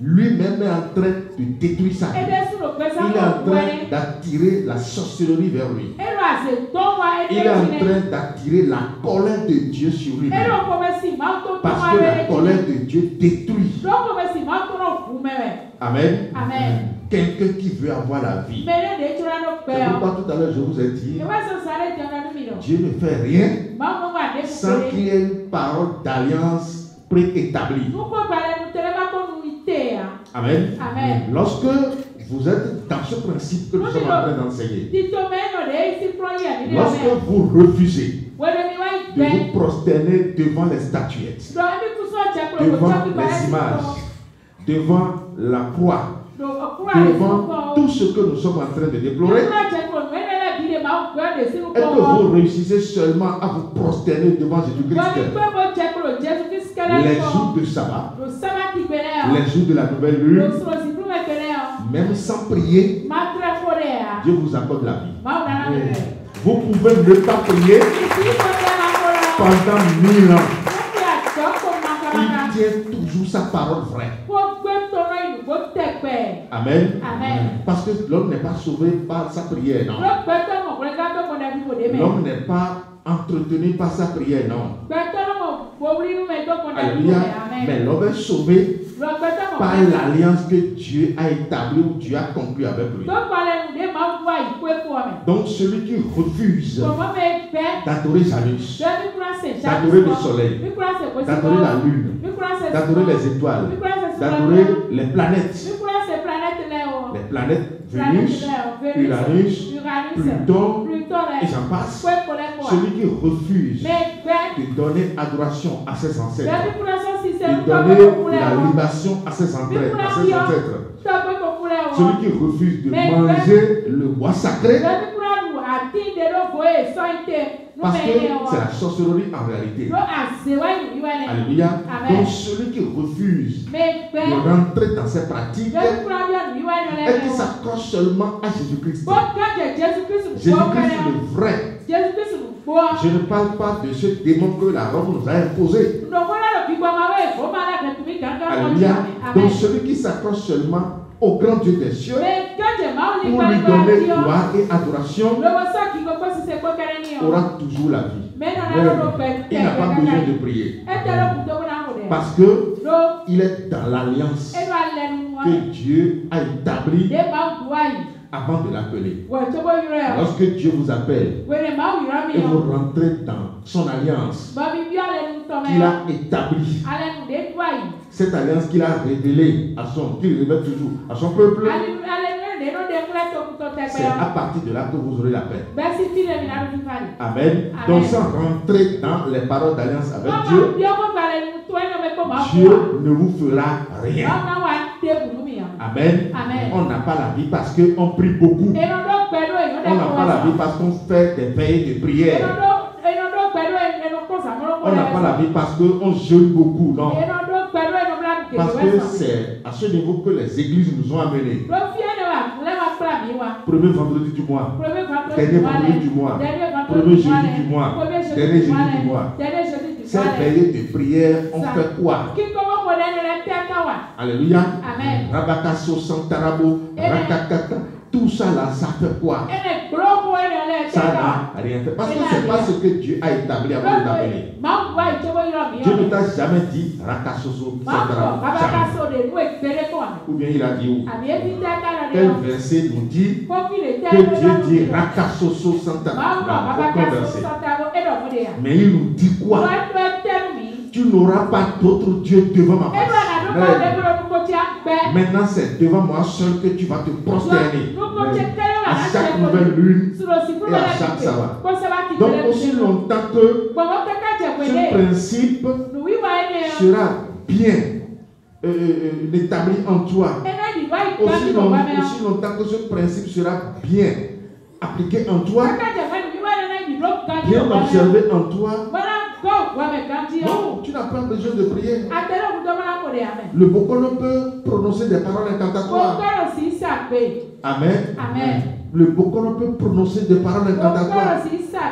Lui-même est en train de détruire sa vie. Il est en train d'attirer la sorcellerie vers lui. Il est en train d'attirer la colère de Dieu sur lui. Parce que la colère de Dieu détruit. Amen. Amen. Quelqu'un qui veut avoir la vie. C'est pourquoi tout à l'heure je vous ai dit, Dieu ne fait rien sans qu'il y ait une parole d'alliance préétablie. Amen. Amen. Lorsque vous êtes dans ce principe que nous sommes en train d'enseigner, lorsque vous refusez de vous prosterner devant les statuettes, devant les images, devant la croix, devant tout ce que nous sommes en train de déplorer, et que vous réussissez seulement à vous prosterner devant Jésus-Christ les jours de sabbat, les jours de la nouvelle lune, même sans prier, Dieu vous accorde la vie. Vous pouvez ne pas prier pendant 1000 ans. Il tient toujours sa parole vraie. Amen. Amen. Parce que l'homme n'est pas sauvé par sa prière, non. L'homme n'est pas entretenu par sa prière, non. Alléluia. Mais l'homme est sauvé par l'alliance que Dieu a établie ou Dieu a conclue avec lui. Donc celui qui refuse d'adorer Janus, d'adorer le soleil, d'adorer la lune, d'adorer les étoiles, d'adorer les planètes, Vénus, Uranus, Pluton, Et j'en passe. Celui qui refuse de donner adoration à ses ancêtres, de donner la libation à ses ancêtres, celui qui refuse de manger le bois sacré, parce que c'est la sorcellerie en réalité. Alléluia. Donc celui qui refuse de rentrer dans ces pratiques et qui s'accroche seulement à Jésus-Christ. Jésus-Christ le vrai. Je ne parle pas de ce démon que la Rome nous a imposé. Alléluia. Donc celui qui s'accroche seulement au grand Dieu des cieux pour lui donner gloire et adoration aura toujours la vie. Il n'a pas besoin de prier parce que il est dans l'alliance que Dieu a établie avant de l'appeler. Lorsque Dieu vous appelle et vous rentrez dans son alliance qu'il a établie, cette alliance qu'il a révélée qu'il révèle toujours à son peuple, c'est à partir de là que vous aurez la paix. Amen. Donc sans rentrer dans les paroles d'alliance avec Dieu, Dieu ne vous fera rien. Amen. On n'a pas la vie parce qu'on prie beaucoup. On n'a pas la vie parce qu'on fait des veillées de prière. On n'a pas la vie parce qu'on jeûne beaucoup. Non. Parce que c'est à ce niveau que les églises nous ont amenés. Premier vendredi du mois, dernier vendredi du mois, premier jeudi du mois, dernier jeudi du mois. Ces veillées de prière, on fait quoi? Alléluia. Rabakaso, Santarabo, Rakakata. Tout ça là, ça fait quoi? Ça n'a rien fait. Parce que ce n'est pas ce que Dieu a établi avant de t'appeler. Dieu ne t'a jamais dit Rakasoso, Santarabo. Ou bien il a dit où? Quel verset nous dit que Dieu dit Rakasoso, Santarabo? Aucun verset. Mais il nous dit quoi? Tu n'auras pas d'autre Dieu devant ma face. Maintenant, c'est devant moi seul que tu vas te prosterner. À chaque nouvelle lune et à chaque sabbat. Donc, aussi longtemps que ce principe sera bien établi en toi, aussi longtemps que ce principe sera bien appliqué en toi, bien observé en toi, non, tu n'as pas besoin de prier. Le Bokolo peut prononcer des paroles incantatoires. Amen. Le Bokolo peut prononcer des paroles incantatoires.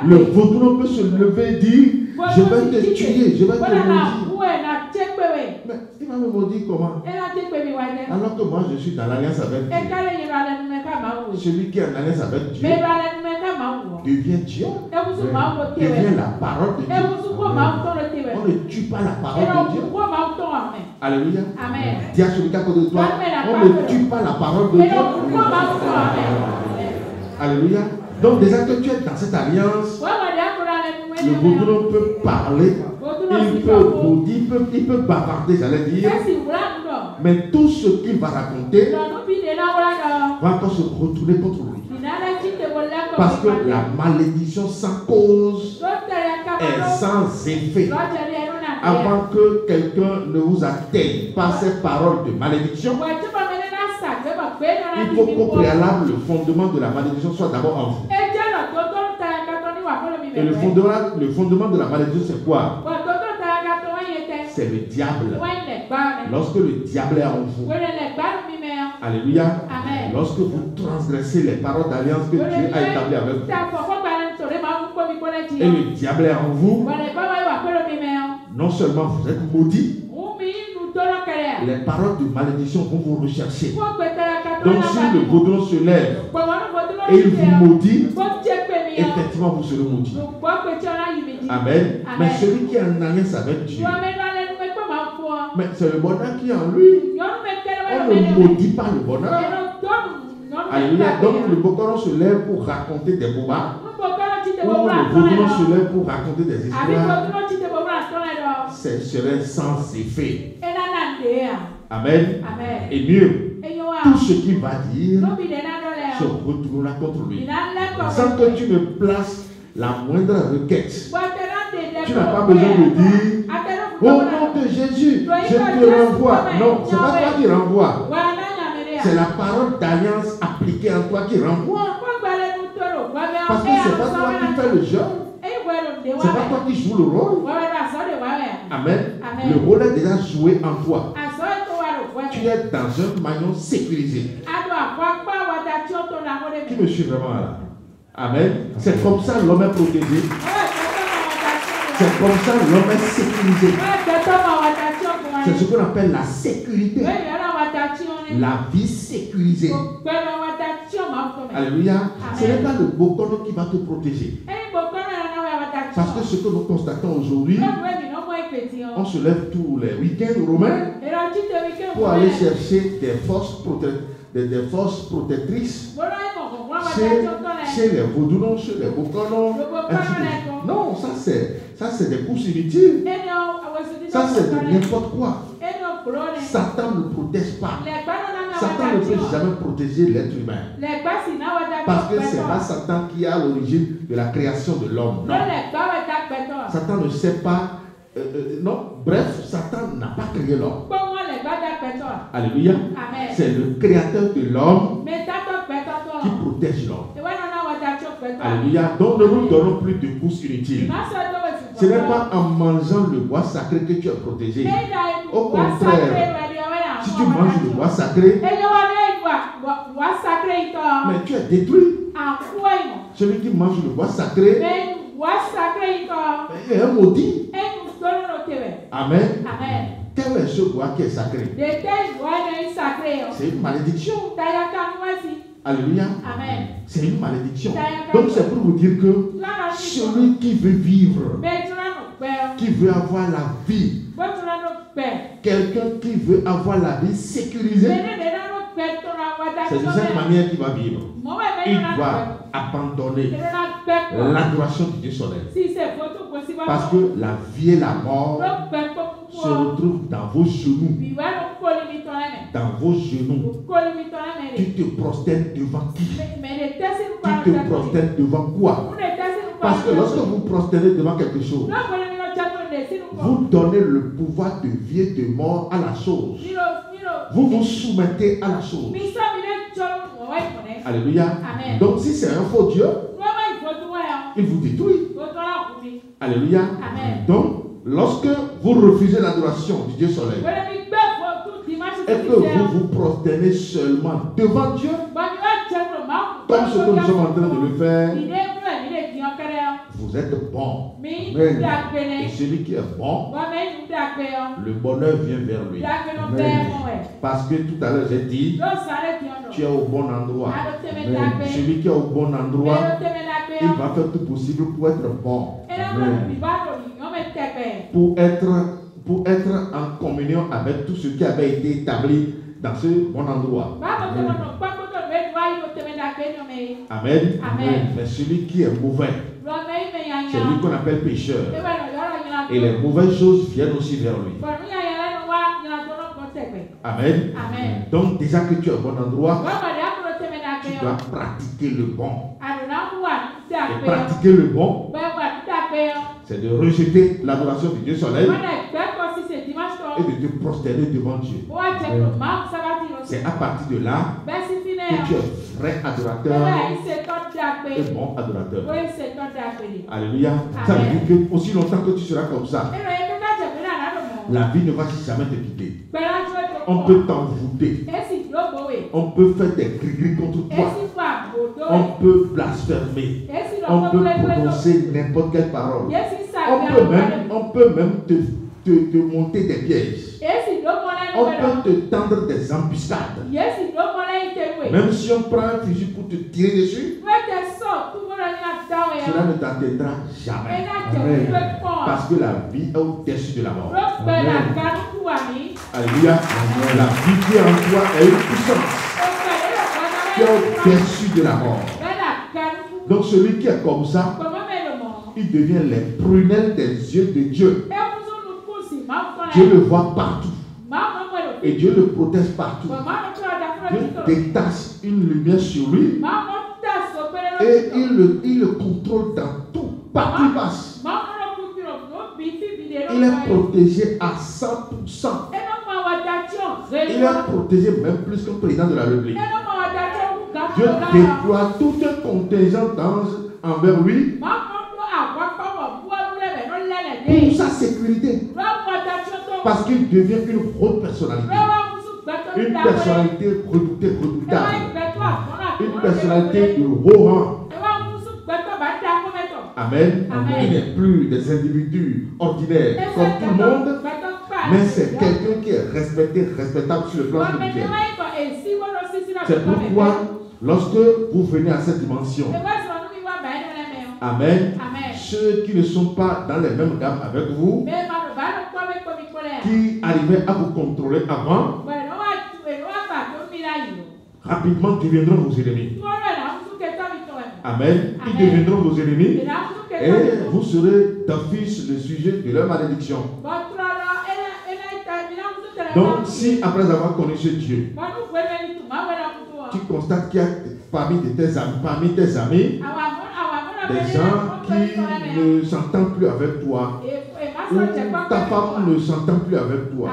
Le Vaudouno peut se lever et dire je vais te tuer, je vais te maudire. Mais il va me maudire comment? Alors que moi je suis dans l'alliance avec Dieu. Celui qui est en alliance avec Dieu devient Dieu, devient la parole de Dieu. On ne tue pas la parole de Dieu. Alléluia. Dis à celui qui est à côté de toi, on ne tue pas la parole de Dieu. Alléluia. Donc déjà que tu es dans cette alliance, le Vaudouno peut parler, il peut maudire, il peut bavarder, j'allais dire. Mais tout ce qu'il va raconter va encore se retourner contre lui. Parce que la malédiction sans cause est sans effet. Avant que quelqu'un ne vous atteigne par ces paroles de malédiction, il faut qu'au préalable, le fondement de la malédiction soit d'abord en vous. Et le fondement de la malédiction, c'est quoi? C'est le diable. Lorsque le diable est en vous, alléluia, lorsque vous transgressez les paroles d'alliance que Dieu a établies avec vous, et le diable est en vous, non seulement vous êtes maudits, les paroles de malédiction vont vous rechercher. Donc si le Vaudouno se lève et il vous maudit, effectivement vous serez maudit. Amen. Mais celui qui est en alliance avec Dieu, mais c'est le bonheur qui est en lui. On ne maudit pas le bonheur. Alléluia. Donc le Bokoro se lève pour raconter des bobards. Ou le Vaudouno se lève pour raconter des histoires. Ce serait sans effet. Amen. Et mieux, tout ce qu'il va dire se retournera contre lui. Sans que tu ne places la moindre requête. Tu n'as pas besoin de dire au nom de Jésus, je te renvoie. Non, ce n'est pas toi qui renvoie. C'est la parole d'alliance appliquée en toi qui renvoie. Parce que ce n'est pas toi qui fais le jeu. Ce n'est pas toi qui joues le rôle. Amen. Le rôle est déjà joué en toi. Tu es dans un maillon sécurisé. Qui me suit vraiment là? Amen. C'est comme ça l'homme est protégé. C'est comme ça l'homme est sécurisé. C'est ce qu'on appelle la sécurité. La vie sécurisée. Alléluia. Ce n'est pas le bokono qui va te protéger. Parce que ce que nous constatons aujourd'hui, on se lève tous les week-ends romains pour aller chercher des forces protectrices chez les vaudounos, chez les bokonos. Non, ça c'est des courses inutiles. Ça c'est de n'importe quoi. Satan ne protège pas. Satan ne peut jamais protéger l'être humain. Parce que ce n'est pas Satan qui est à l'origine de la création de l'homme. Non. Satan ne sait pas. Non, bref, Satan n'a pas créé l'homme. Alléluia. C'est le créateur de l'homme qui protège l'homme. Alléluia. Donc ne nous donnons plus de courses inutiles. Ce n'est pas en mangeant le bois sacré que tu es protégé. Au contraire, si tu manges le bois sacré, mais tu es détruit. Celui qui mange le bois sacré est un maudit. Amen. Quel est ce bois qui est sacré? C'est une malédiction. Alléluia. C'est une malédiction. Donc c'est pour vous dire que celui qui veut vivre, qui veut avoir la vie, quelqu'un qui veut avoir la vie sécurisée, c'est de cette manière qu'il va vivre. Il doit abandonner l'adoration du Dieu soleil. Parce que la vie et la mort se retrouvent dans vos genoux. Dans vos genoux. Tu te prosternes devant qui? Tu te prosternes devant quoi? Parce que lorsque vous prosternez devant quelque chose, vous donnez le pouvoir de vie et de mort à la chose. Vous vous soumettez à la chose. Alléluia. Amen. Donc si c'est un faux Dieu, il vous détruit. Alléluia. Amen. Donc lorsque vous refusez l'adoration du Dieu soleil et que vous vous prosternez seulement devant Dieu, comme ce que nous sommes en train de le faire, vous êtes bon. Et celui qui est bon, le bonheur vient vers lui. Parce que tout à l'heure j'ai dit, tu es au bon endroit. Celui qui est au bon endroit, il va faire tout possible pour être bon. Pour être en communion avec tout ce qui avait été établi dans ce bon endroit. Amen. Amen. Mais celui qui est mauvais, c'est lui qu'on appelle pécheur. Et les mauvaises choses viennent aussi vers lui. Amen. Amen. Donc déjà que tu es au bon endroit, tu dois pratiquer le bon. Et pratiquer le bon, c'est de rejeter l'adoration du Dieu soleil et de te prosterner devant Dieu. C'est à partir de là que tu es vrai adorateur et bon adorateur. Alléluia. Ça veut dire que aussi longtemps que tu seras comme ça, la vie ne va jamais te quitter. On peut t'envoûter. On peut faire des gris contre toi. On peut blasphémer. On peut prononcer n'importe quelle parole. On peut même te monter des pièges. On peut te tendre des embuscades. Même si on prend un fusil pour te tirer dessus, cela ne t'atteindra jamais. Amen. Parce que la vie est au-dessus de la mort. Amen. Alléluia. La vie qui est en toi est une puissance qui est au-dessus de la mort. Donc celui qui est comme ça, il devient les prunelles des yeux de Dieu. Dieu le voit partout. Et Dieu le protège partout. Dieu détache une lumière sur lui et il le contrôle dans tout, partout basse. Il est protégé à 100%. Il est protégé même plus qu'un président de la République. Dieu déploie tout un contingent d'anges envers lui pour sa sécurité. Parce qu'il devient une haute personnalité. Une personnalité redoutable. Une personnalité de haut rang. Amen. Il n'est plus des individus ordinaires comme tout le monde, mais c'est quelqu'un qui est respecté, respectable sur le plan spirituel. C'est pourquoi, lorsque vous venez à cette dimension, amen, ceux qui ne sont pas dans les mêmes gammes avec vous, qui arrivaient à vous contrôler avant, rapidement deviendront vos ennemis. Amen. Ils deviendront vos ennemis et vous serez d'office le sujet de leur malédiction. Donc, si après avoir connu ce Dieu, tu constates qu'il y a parmi tes amis, des gens qui ne s'entendent plus avec toi, ou ta femme ne s'entend plus avec toi,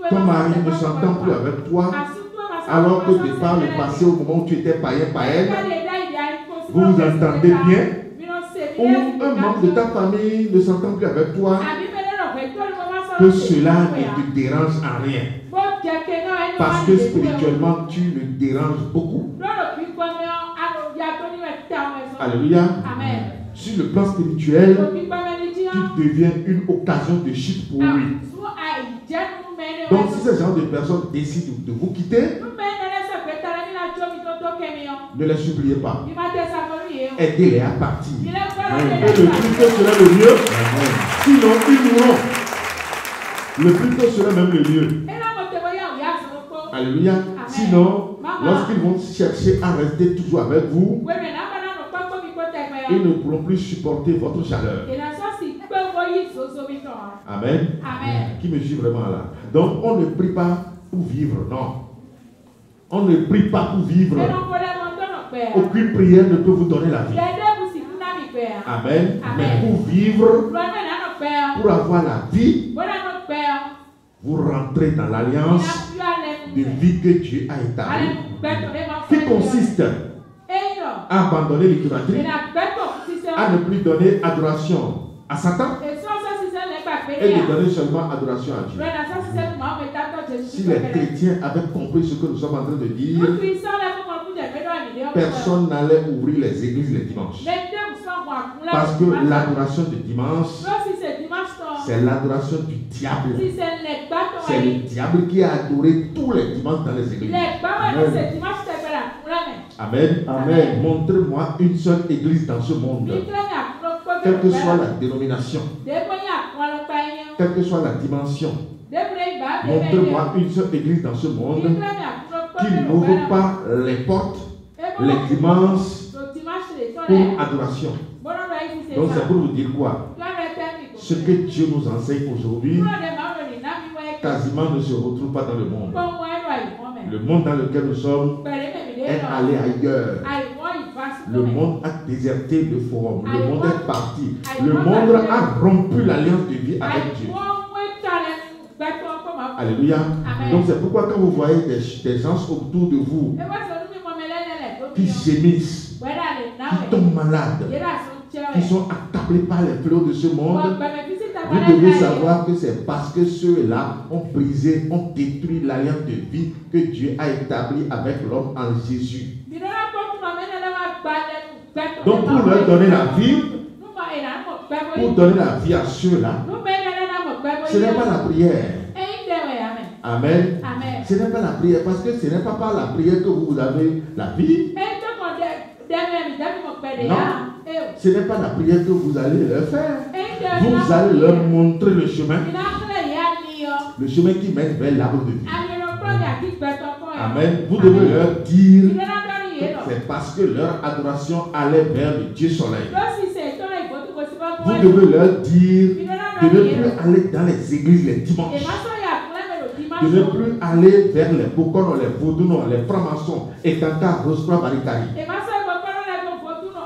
ton mari ne s'entend plus avec toi, alors que de par le passé, au moment où tu étais païen, vous vous entendez bien, ou un membre de ta famille ne s'entend plus avec toi, que cela ne te dérange en rien. Parce que spirituellement, tu le déranges beaucoup. Alléluia. Sur le plan spirituel, tu deviens une occasion de chute pour lui. Donc, si ce genre de personnes décident de vous quitter, ne les suppliez pas. Aidez-les à partir. Et le plus tôt sera le mieux. Sinon, ils mourront. Le plus tôt sera même le mieux. Alléluia. Sinon, lorsqu'ils vont chercher à rester toujours avec vous, ils ne pourront plus supporter votre chaleur. Amen. Qui me suit vraiment là? Donc, on ne prie pas pour vivre, non. On ne prie pas pour vivre. Aucune prière ne peut vous donner la vie. Amen. Mais pour vivre, pour avoir la vie, vous rentrez dans l'alliance de vie que Dieu a établie, qui consiste à abandonner l'idolâtrie, à ne plus donner adoration à Satan et de donner seulement adoration à Dieu. Si les chrétiens avaient compris ce que nous sommes en train de dire, personne n'allait ouvrir les églises les dimanches. Parce que l'adoration du dimanche, c'est l'adoration du diable. C'est le diable qui a adoré tous les dimanches dans les églises. Amen. Amen. Montrez-moi une seule église dans ce monde. Quelle que soit la dénomination, quelle que soit la dimension, montrez-moi une seule église dans ce monde qui n'ouvre pas les portes les dimanches pour adoration. Donc c'est pour vous dire quoi? Ce que Dieu nous enseigne aujourd'hui quasiment ne se retrouve pas dans le monde. Le monde dans lequel nous sommes est allé ailleurs. Le monde a déserté le forum. Le monde est parti. Le monde a rompu l'alliance de vie avec Dieu. Alléluia. Donc c'est pourquoi quand vous voyez des gens autour de vous qui gémissent, qui tombent malades, qui sont accablés par les fléaux de ce monde, vous devez savoir que c'est parce que ceux-là ont brisé, ont détruit l'alliance de vie que Dieu a établie avec l'homme en Jésus. Donc pour leur donner la vie, pour donner la vie à ceux-là, ce n'est pas la prière. Amen. Ce n'est pas la prière, parce que ce n'est pas par la prière que vous avez la vie. Non, ce n'est pas la prière que vous allez leur faire. Vous allez leur montrer le chemin. Le chemin qui mène vers l'arbre de vie. Amen. Vous devez leur dire que c'est parce que leur adoration allait vers le Dieu soleil. Vous devez leur dire de ne plus aller dans les églises les dimanches. De ne plus aller vers les Bokono, les Vaudounos, les francs-maçons et Tanta Rostra Barikari.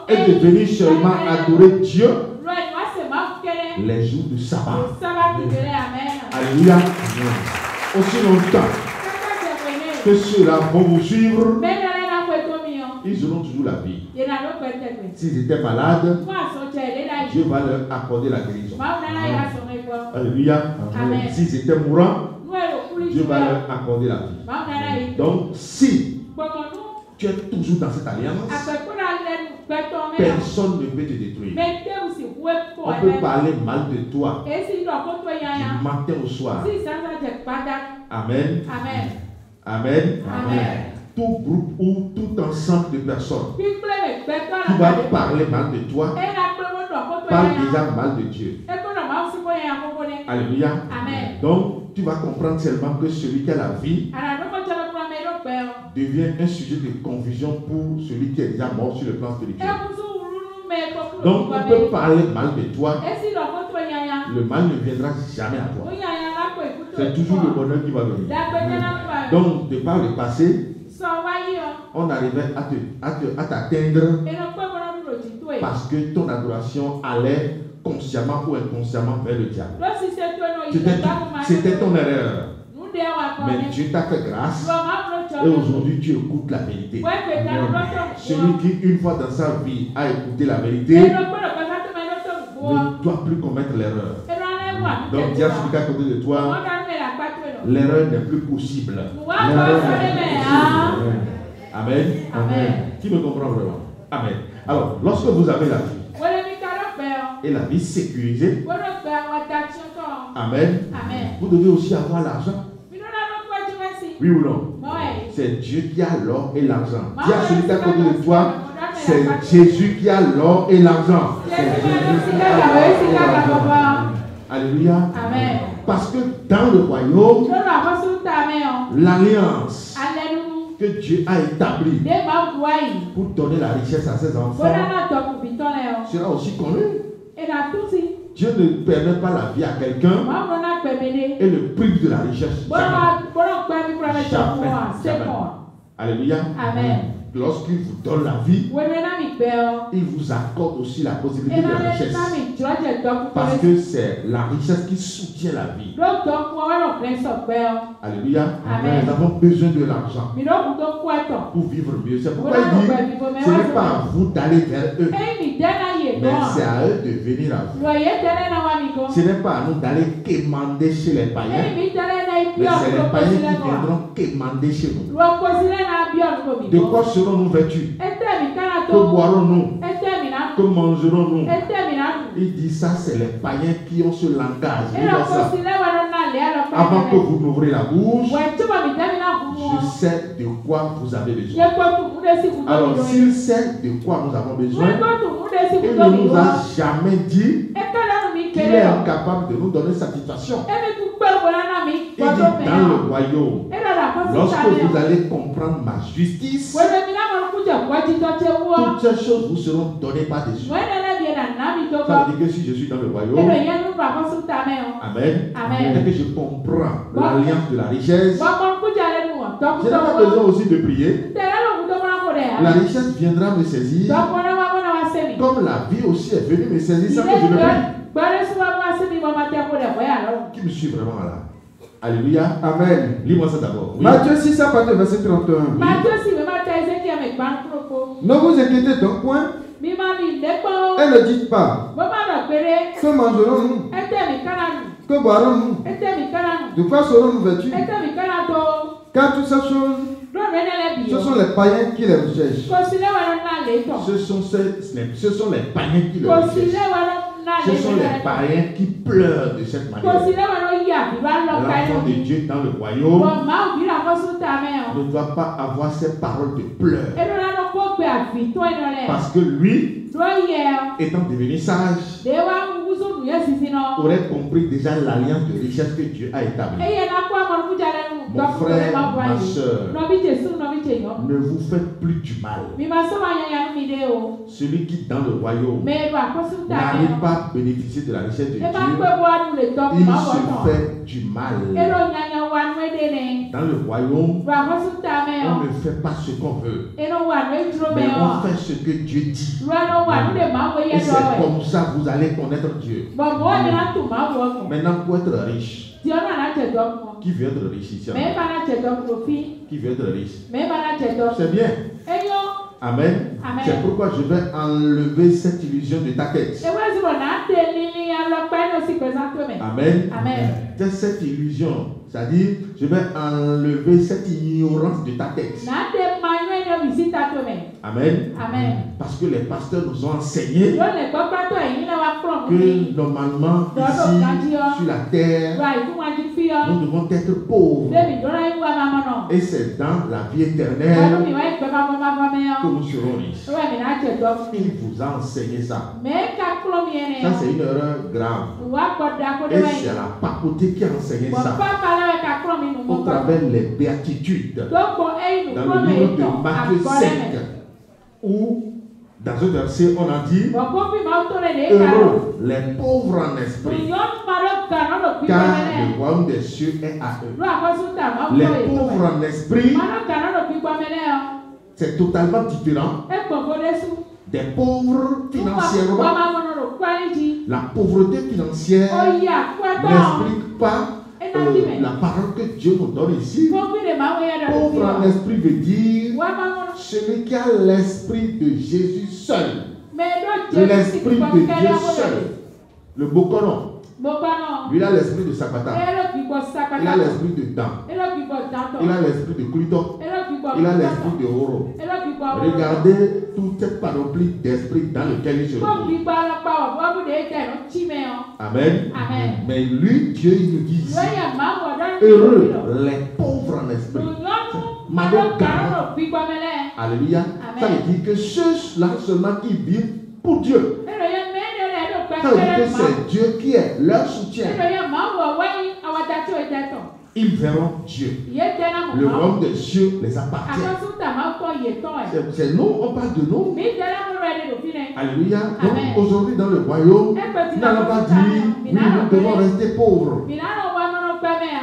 Et de venir seulement adorer Dieu les jours du sabbat. Alléluia. Aussi longtemps que ceux-là vont vous suivre, ils auront toujours la vie. S'ils étaient malades, Dieu va leur accorder la guérison. Alléluia. S'ils étaient mourants, Dieu va leur accorder la vie. Donc, si tu es toujours dans cette alliance, personne ne peut te détruire. On peut parler mal de toi du matin au soir. Amen. Amen. Amen. Tout groupe ou tout ensemble de personnes qui va parler mal de toi parle déjà mal de Dieu. Alléluia. Donc, tu vas comprendre seulement que celui qui a la vie devient un sujet de confusion pour celui qui est déjà mort sur le plan spirituel. Donc, on peut parler mal de toi. Le mal ne viendra jamais à toi. C'est toujours le bonheur qui va venir. Donc, de par le passé, on arrivait à t'atteindre parce que ton adoration allait consciemment ou inconsciemment vers le diable. C'était ton erreur. Mais Dieu t'a fait grâce et aujourd'hui tu écoutes la vérité. Celui qui une fois dans sa vie a écouté la vérité ne doit plus commettre l'erreur. Donc dis à celui qui est à côté de toi, l'erreur n'est plus possible. Amen. Amen. Qui me comprend vraiment? Amen. Alors, lorsque vous avez la vie et la vie sécurisée, amen, vous devez aussi avoir l'argent. Oui ou non? C'est Dieu qui a l'or et l'argent. Dis à celui qui est à côté de toi, c'est Jésus qui a l'or et l'argent. Alléluia. Amen. Parce que dans le royaume, l'alliance que Dieu a établie pour donner la richesse à ses enfants sera aussi connue. Dieu ne permet pas la vie à quelqu'un et le prive de la richesse. Jamais. Jamais. Alléluia. Amen. Lorsqu'il vous donne la vie, il vous accorde aussi la possibilité de la richesse. Parce que c'est la richesse qui soutient la vie. Alléluia. Amen. Nous avons besoin de l'argent pour vivre mieux. C'est pourquoi il dit, ce n'est pas à vous d'aller vers eux, mais c'est à eux de venir à vous. Ce n'est pas à nous d'aller quémander chez les païens, mais c'est les païens qui viendront quémander chez nous. De quoi serons-nous vêtus? Que boirons-nous? Que mangerons-nous? Il dit ça, c'est les païens qui ont ce langage. Avant que vous n'ouvrez la bouche, je sais de quoi vous avez besoin. Alors, s'il sait de quoi nous avons besoin, il ne nous a jamais dit qu'il est incapable de nous donner satisfaction. Il dit dans le royaume, lorsque vous allez comprendre ma justice, toutes ces choses vous seront données par-dessus. Ça veut dire que si je suis dans le royaume, amen, et que je comprends l'alliance de la richesse, je n'ai pas besoin aussi de prier. La richesse viendra me saisir, comme la vie aussi est venue me saisir sans que je ne prie. Qui me suit vraiment là? Alléluia. Amen. Lis-moi ça d'abord. Oui. Matthieu 6, à partir du verset 31. Oui. Ne vous inquiétez donc point. Et ne dites pas, que mangerons-nous? Que boirons-nous? De quoi serons-nous vêtus? Car toutes ces choses, ce sont les païens qui les recherchent. Ce sont les païens qui les recherchent. Ce sont les païens qui pleurent de cette manière. L'enfant de Dieu dans le royaume ne doit pas avoir ces paroles de pleurs. Parce que lui, étant devenu sage, aurait compris déjà l'alliance de richesse que Dieu a établie. mon frère, ma soeur, ne vous faites plus du mal. Celui qui dans le royaume n'arrive pas à bénéficier de la richesse de Dieu, il se fait du mal. Dans le royaume, on ne fait pas ce qu'on veut, mais on fait ce que Dieu dit. Et c'est comme ça que vous allez connaître Dieu. Maintenant, pour être riche, qui veut être riche ici? Qui veut être riche? C'est bien. Amen. C'est pourquoi je vais enlever cette illusion de ta tête. Amen. C'est cette illusion. C'est-à-dire, je vais enlever cette ignorance de ta tête. Amen. Parce que les pasteurs nous ont enseigné que normalement, ici, sur la terre, nous devons être pauvres. Et c'est dans la vie éternelle que nous serons riches. Il vous a enseigné ça. Ça, c'est une erreur grave. Et c'est la papauté qui a enseigné ça. Au travers les béatitudes. Dans le livre de Matthieu 5, où dans un verset on a dit heureux les pauvres en esprit, car le royaume des cieux est à eux. Les pauvres en esprit, c'est totalement différent des pauvres financièrement. La pauvreté financière n'explique pas la parole que Dieu nous donne ici. Pauvre en esprit veut dire celui qui a l'esprit de Jésus seul. L'esprit de Dieu seul. Le Bokonon. Lui, il a l'esprit de Sakata. Il a l'esprit de Dan. Il a l'esprit de Kluto. Il a l'esprit de Oro. Regardez toute cette panoplie d'esprit dans lequel il se retrouve. Amen. Mais lui, Dieu, il nous dit ici, heureux les pauvres en esprit. Alléluia. Ça veut dire que ceux-là seulement qui vivent pour Dieu. Ça veut dire que c'est Dieu qui est leur soutien. Ils verront Dieu. Le royaume des cieux les appartient. C'est nous, on parle de nous. Alléluia. Donc aujourd'hui dans le royaume, nous n'allons pas dire, oui, nous devons rester pauvres.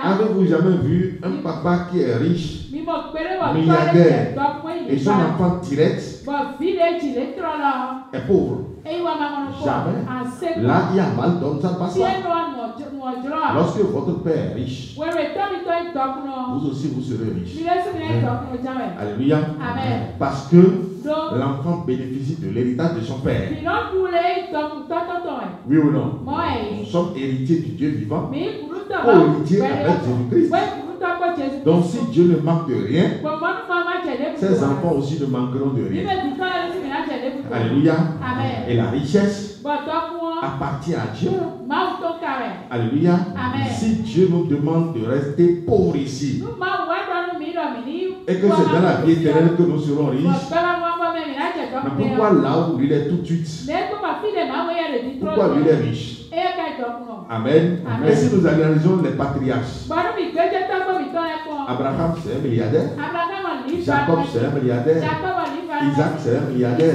Avez-vous jamais vu un papa qui est riche, milliardaire, et son enfant direct est pauvre? Jamais. Là, il y a mal d'homme, ça ne passe pas. Lorsque votre père est riche, vous aussi vous serez riche. Alléluia. Parce que l'enfant bénéficie de l'héritage de son père. Oui ou non? Nous sommes héritiers du Dieu vivant, co-héritiers avec Jésus-Christ. Donc si Dieu ne manque de rien, ses enfants aussi ne manqueront de rien. Alléluia. Et la richesse appartient à Dieu. Alléluia. Si Dieu nous demande de rester pauvres ici, et que c'est dans la vie éternelle que nous serons riches, mais pourquoi là où il est tout de suite? Pourquoi lui est riche? Amen. Et si nous analysons les patriarches, Abraham c'est un milliardaire, Jacob c'est un milliardaire, Isaac c'est un milliardaire,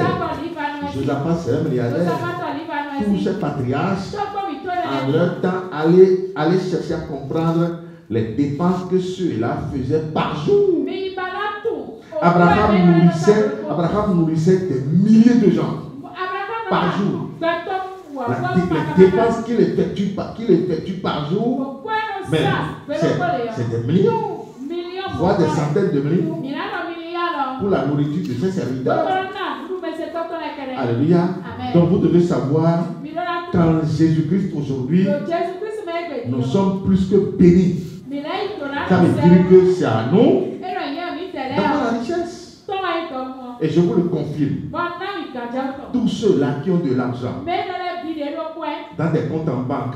Josaphat c'est un milliardaire. Tous ces patriarches, en leur temps, allaient chercher à comprendre les dépenses que ceux-là faisaient par jour. Abraham nourrissait des milliers de gens par jour. Les dépenses qu'il effectue par jour, mais c'est des millions, voire des centaines de millions pour la nourriture de ses serviteurs. Alléluia. Donc vous devez savoir qu'en Jésus-Christ aujourd'hui, nous sommes plus que bénis. Ça veut dire que c'est à nous d'avoir la richesse. Et je vous le confirme. Tous ceux-là qui ont de l'argent dans des comptes en banque,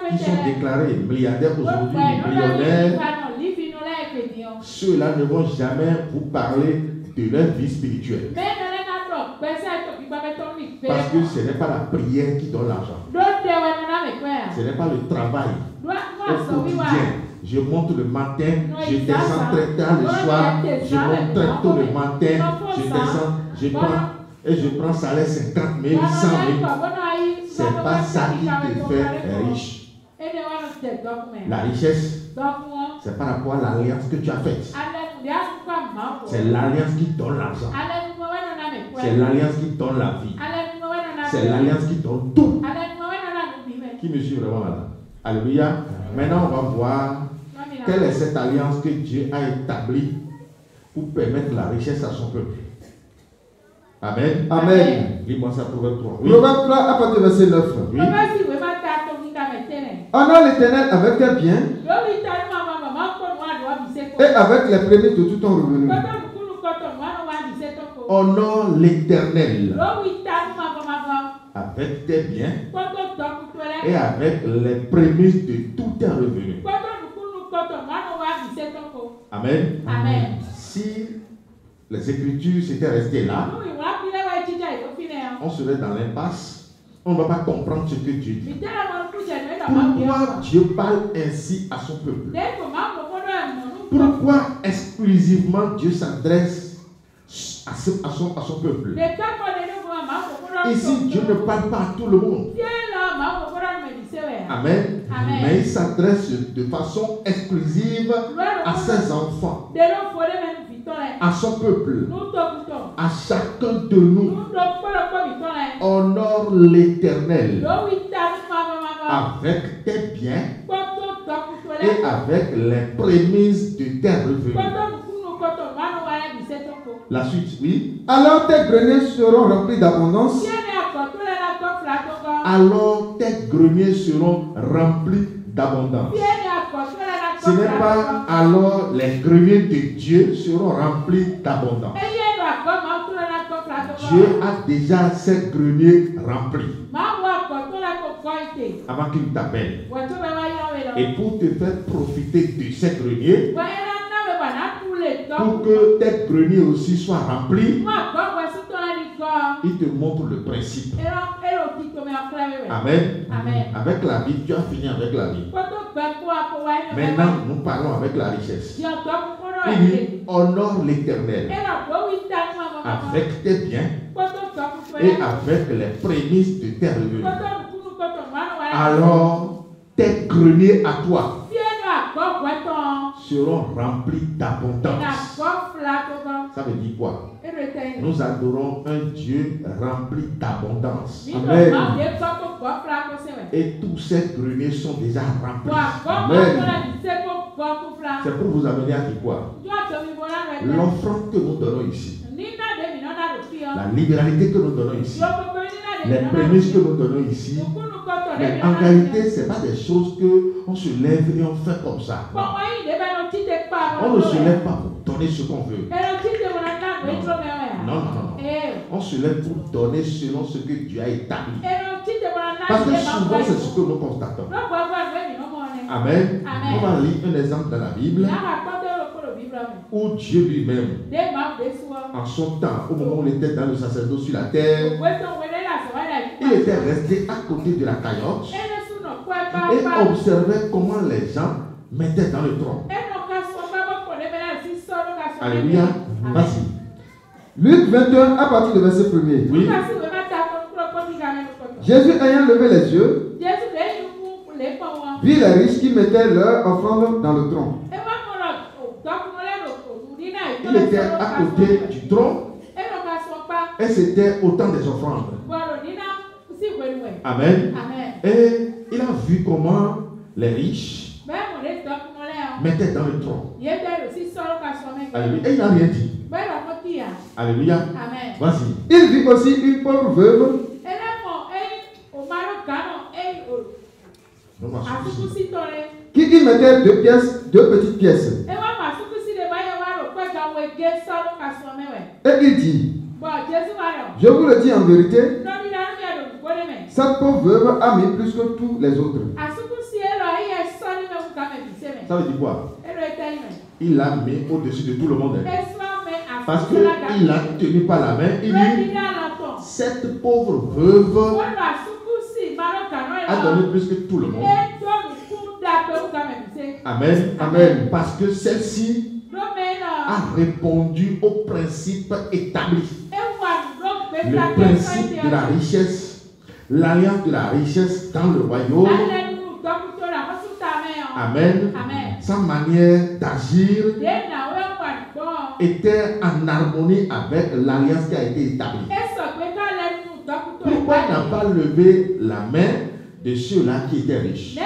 qui sont déclarés milliardaires aujourd'hui, millionnaires, ceux-là ne vont jamais vous parler de leur vie spirituelle. Parce que ce n'est pas la prière qui donne l'argent. Ce n'est pas le travail. au quotidien. Je monte le matin, je descends très tard le soir, je monte très tôt le matin, je descends, je prends salaire 50 000, 100 000. C'est pas ça qui te fait riche. La richesse, c'est par rapport à l'alliance que tu as faite. C'est l'alliance qui donne l'argent. C'est l'alliance qui donne la vie. C'est l'alliance qui donne tout. Qui me suit vraiment là? Alléluia. Maintenant, on va voir quelle est cette alliance que Dieu a établie pour permettre la richesse à son peuple. Amen. Amen. Lis-moi ça, Proverbe 3. Oui. Proverbe 3, à partir du verset 9. Oui. Honore l'Éternel avec tes biens et avec les prémices de tout ton revenu. Honore l'Éternel avec tes biens et avec les prémices de tout tes revenus. Amen. Amen. Si les Écritures s'étaient restées là, on serait dans l'impasse. On ne va pas comprendre ce que Dieu dit. Pourquoi Dieu parle ainsi à son peuple? Pourquoi exclusivement Dieu s'adresse à son peuple? Ici, Dieu ne parle pas à tout le monde. Amen. Mais il s'adresse de façon exclusive à ses enfants, à son peuple, à chacun de nous. Honore l'Éternel avec tes biens et avec les prémices de tes revenus. La suite, oui. Alors tes greniers seront remplis d'abondance. Alors tes greniers seront remplis d'abondance. Ce n'est pas alors les greniers de Dieu seront remplis d'abondance. Dieu a déjà ses greniers remplis avant qu'il t'appelle. Et pour te faire profiter de ces greniers, pour que tes greniers aussi soient remplis, il te montre le principe. Amen. Amen. Avec la vie, tu as fini avec la vie. Maintenant, nous parlons avec la richesse. Il dit, honore l'Éternel avec tes biens et avec les prémices de tes revenus. Alors, tes greniers à toi seront remplis d'abondance. Ça veut dire quoi? Nous adorons un Dieu rempli d'abondance. Amen. Et tous ces greniers sont déjà remplis. Amen. C'est pour vous amener à dire quoi? L'offrande que nous donnons ici, la libéralité que nous donnons ici, les prémices que nous donnons ici, mais en réalité, ce n'est pas des choses qu'on se lève et on fait comme ça. Non. On ne se lève pas pour donner ce qu'on veut. Non. On se lève pour donner selon ce que Dieu a établi. Parce que souvent, c'est ce que nous constatons. Amen. On va lire un exemple dans la Bible où Dieu lui-même, en son temps, au moment où il était dans le sacerdoce sur la terre, il était resté à côté de la cagnotte et observait comment les gens mettaient dans le tronc. Alléluia. Vas-y. Luc 21 à partir du verset 1er. Oui. Jésus ayant levé les yeux, vit les riches qui mettaient leur offrande dans le tronc. Il était à côté du tronc et c'était autant des offrandes. Amen. Et il a vu comment les riches mettaient dans le tronc. Alléluia. Et il n'a rien dit. Alléluia. Vas-y. Il vit aussi une pauvre veuve qui y mettait deux petites pièces. Et il dit, je vous le dis en vérité, cette pauvre veuve a mis plus que tous les autres. Ça veut dire quoi? Il l'a mis au-dessus de tout le monde. Parce qu'il l'a tenu par la main. Il dit, cette pauvre veuve a donné plus que tout le monde. Amen. Amen. Parce que celle-ci a répondu au principe établi. Le principe de la richesse, l'alliance de la richesse dans le royaume. Amen. Sa manière d'agir était en harmonie avec l'alliance qui a été établie. Pourquoi il n'a pas levé la main de ceux-là qui étaient riches?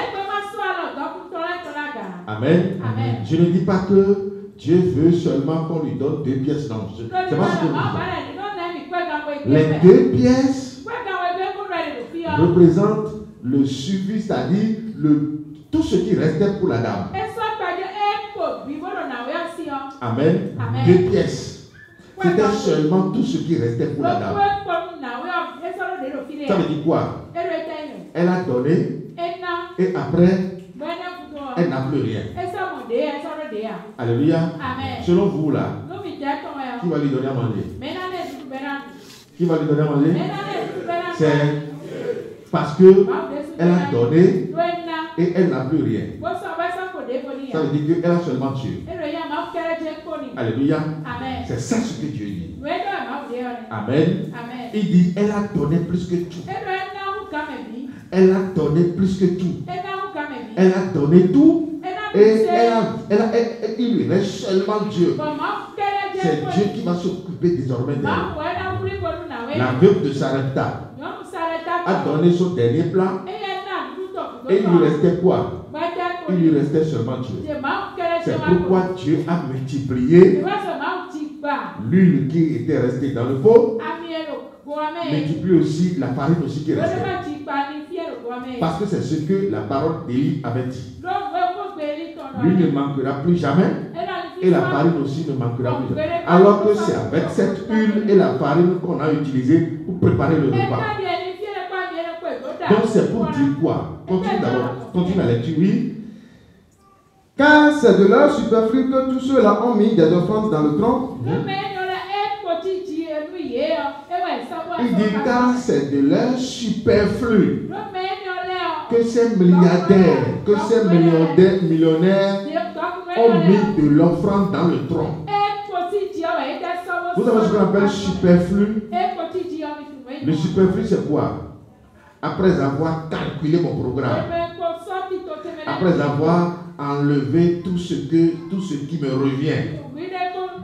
Amen. Amen. Je ne dis pas que Dieu veut seulement qu'on lui donne 2 pièces. Non, c'est pas ce que je dis. Les 2 pièces représentent le suivi, c'est-à-dire tout ce qui restait pour la dame. Amen. 2 pièces. C'était seulement tout ce qui restait pour la dame. Ça veut dire quoi? Elle a donné et après, elle n'a plus rien. Alléluia. Selon vous là, qui va lui donner à manger? Qui va lui donner à manger? C'est parce que elle a donné et elle n'a plus rien. Ça veut dire qu'elle a seulement Dieu. Alléluia. C'est ça ce que Dieu dit. Amen. Il dit, elle a donné plus que tout. Elle a donné plus que tout. Elle a donné tout. Et il lui reste seulement Dieu. C'est Dieu qui va s'occuper désormais d'elle. La veuve de Sarepta a donné son dernier plan. Et il lui restait quoi? Il lui restait seulement Dieu. C'est pourquoi Dieu a multiplié l'huile qui était restée dans le pot. Multiplie aussi la farine aussi qui restait. Parce que c'est ce que la parole d'Élie avait dit. L'huile ne manquera plus jamais et la farine aussi ne manquera plus jamais. Alors que c'est avec cette huile et la farine qu'on a utilisé pour préparer le repas. Donc c'est pour dire quoi? Continue d'abord. Continue la lecture. Oui. Car c'est de leur superflu que tous ceux-là ont mis des offrandes dans le tronc. Il dit car c'est de leur superflu que ces milliardaires, que ces millionnaires ont mis de l'offrande dans le tronc. Vous savez ce qu'on appelle superflu? Le superflu c'est quoi? Après avoir calculé mon programme, après avoir enlevé tout ce qui me revient.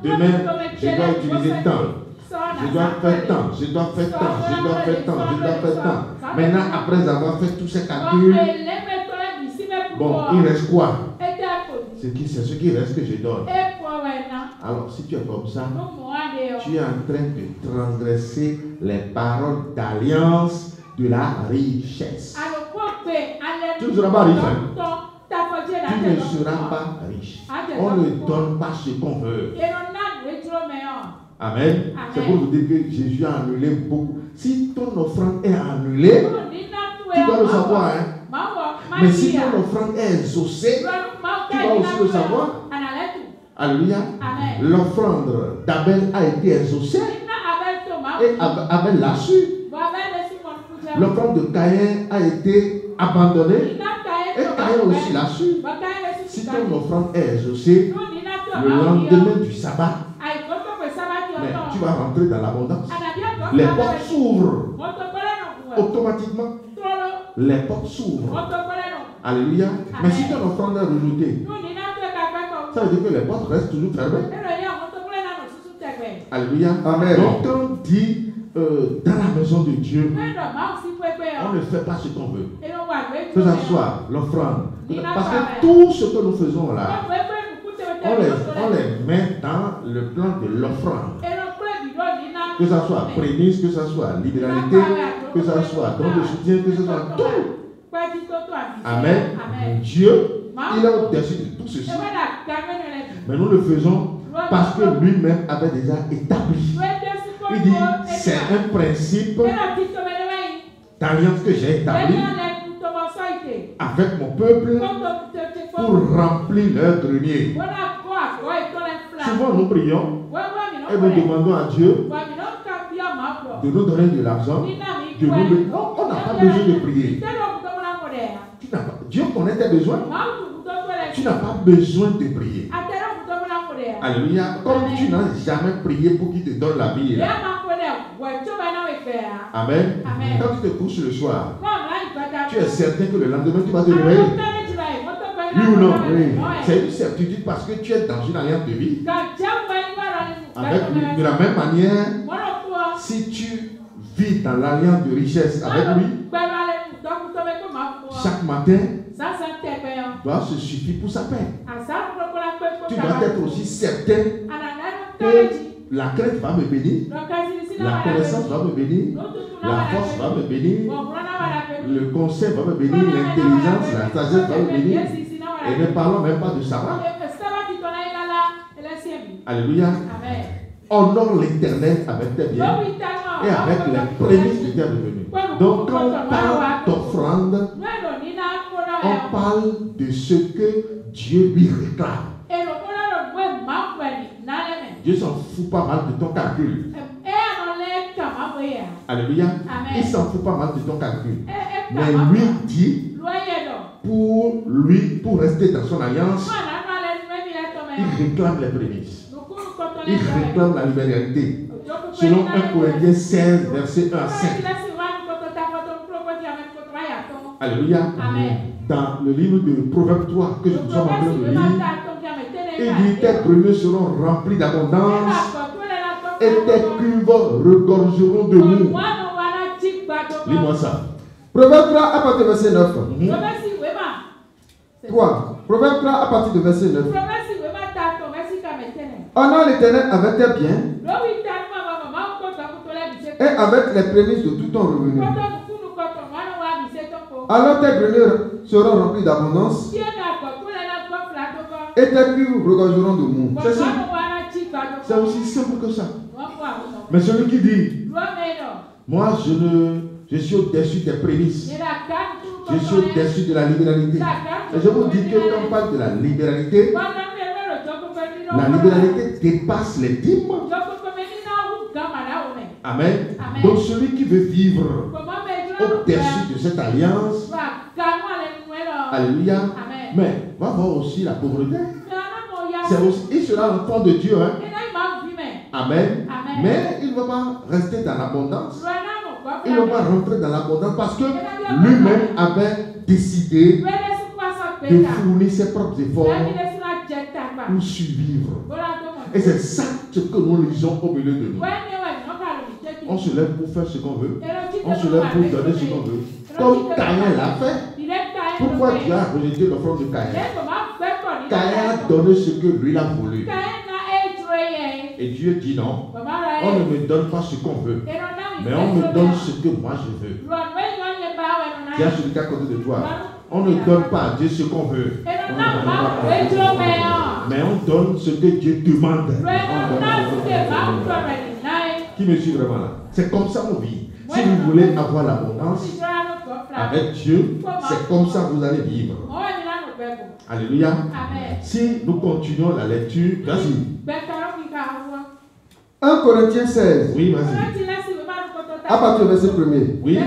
Demain, je dois utiliser tant. Je dois faire tant, je dois faire tant, je dois faire tant, je dois faire tant. Maintenant, après avoir fait tous ces calculs, bon, il reste quoi? C'est ce qui reste que je donne. Alors, si tu es comme ça, tu es en train de transgresser les paroles d'alliance de la richesse. Tu ne seras pas riche. Tu ne seras pas riche. On ne donne pas ce qu'on veut. Amen. C'est pour vous dire que Jésus a annulé beaucoup. Si ton offrande est annulée, tu dois le savoir. Hein? Mais si ton offrande est exaucée, tu dois aussi le savoir. Alléluia. L'offrande d'Abel a été exaucée et Abel l'a su. L'offrande de Caïn a été abandonnée et Caïn aussi l'a su. Si ton offrande est exaucée, le lendemain du sabbat, mais tu vas rentrer dans l'abondance. Les portes s'ouvrent automatiquement. Les portes s'ouvrent. Alléluia. Mais si ton offrande est rejetée, ça veut dire que les portes restent toujours fermées. Alléluia. Amen. Donc quand on dit dans la maison de Dieu, on ne fait pas ce qu'on veut. Que ce soit l'offrande. Parce que tout ce que nous faisons là, on les met dans le plan de l'offrande. Que ce soit prémisse, que ce soit libéralité, que ce soit don de soutien, que ce soit tout. Amen. Dieu, il est au-dessus de tout ceci. Mais nous le faisons parce que lui-même avait déjà établi. Il dit, c'est un principe d'alliance que j'ai établi avec mon peuple pour remplir leur grenier. Souvent nous prions et nous demandons à Dieu de nous donner de l'argent. Non, on n'a pas besoin de prier. Dieu connaît tes besoins. Tu n'as pas besoin de prier. Alléluia. Comme tu n'as jamais prié pour qu'il te donne la vie. Là. Amen. Quand tu te couches le soir, tu es certain que le lendemain tu vas te réveiller. Oui ou non? Oui. C'est une certitude parce que tu es dans une alliance de vie. Avec lui. De la même manière, si tu vis dans l'alliance de richesse avec lui, chaque matin doit se suffire pour sa paix. Tu dois être aussi certain que la crainte va me bénir, la connaissance va me bénir, la force va me bénir, le conseil va me bénir, l'intelligence, la sagesse va me bénir. Et ne parlons même pas de sabbat. Alléluia. Honore l'Éternel avec tes biens et avec les prémices de tes revenus. Donc quand on parle d'offrande, on parle de ce que Dieu lui réclame. Dieu s'en fout pas mal de ton calcul. Alléluia. Il s'en fout pas mal de ton calcul. Mais lui dit, pour rester dans son alliance, il réclame les prémices. Il réclame la libéralité. Selon 1 Corinthiens 16, verset 1 à 5. Alléluia. Dans le livre de Proverbes 3 que je vous ai en train de lire, il dit tes greniers seront remplis d'abondance et tes cuves regorgeront de mou. Lis-moi ça. Proverbe 3 à partir de verset 9. 3. Proverbe 3 à partir de verset 9. Honore l'Éternel avec tes biens et avec les prémices de tout ton revenu. Alors tes greniers seront remplis d'abondance et tes cuves regorgeront de mou. C'est aussi simple que ça. Mais celui qui dit, moi je suis au-dessus des prémices, je suis au-dessus de la libéralité. Et je vous dis que quand on parle de la libéralité dépasse les dîmes. Amen. Donc celui qui veut vivre au-dessus de cette alliance, alléluia, mais va voir aussi la pauvreté. Il sera l'enfant de Dieu. Hein? Amen. Mais il ne va pas rester dans l'abondance. Il ne va pas rentrer dans l'abondance parce que lui-même avait décidé de fournir ses propres efforts pour survivre. Et c'est ça ce que nous lisons au milieu de nous. On se lève pour faire ce qu'on veut. On se lève pour donner ce qu'on veut. Comme Caïn l'a fait. Pourquoi Dieu a rejeté l'offrande de Caïn? Caïn a donné ce que lui a voulu. Et Dieu dit non. On ne me donne pas ce qu'on veut. Mais on me donne ce que moi je veux. Dis à celui qui est à côté de toi. On ne donne pas à Dieu ce qu'on veut. Mais on donne ce que Dieu demande. Qui me suit vraiment là? C'est comme ça on vit. Si vous voulez avoir l'abondance avec Dieu, c'est comme ça que vous allez vivre. Alléluia. Si nous continuons la lecture, vas-y. 1 Corinthiens 16. Oui, vas-y. À partir du verset 1er. Oui.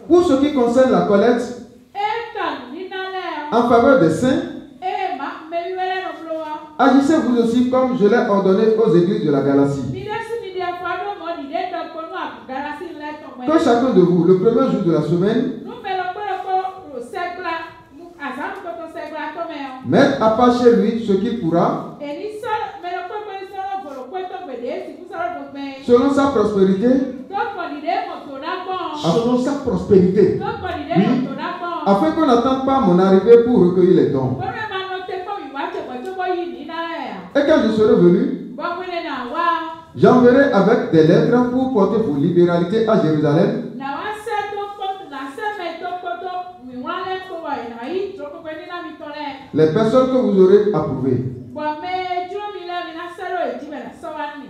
Pour ce qui concerne la collecte en faveur des saints, agissez vous aussi comme je l'ai ordonné aux églises de la Galatie. Que chacun de vous, le premier jour de la semaine, mette à part chez lui ce qu'il pourra, selon sa prospérité. Selon sa prospérité. Oui. Afin qu'on n'attende pas mon arrivée pour recueillir les dons. Et quand je serai venu, j'enverrai avec des lettres pour porter vos libéralités à Jérusalem. Les personnes que vous aurez approuvées.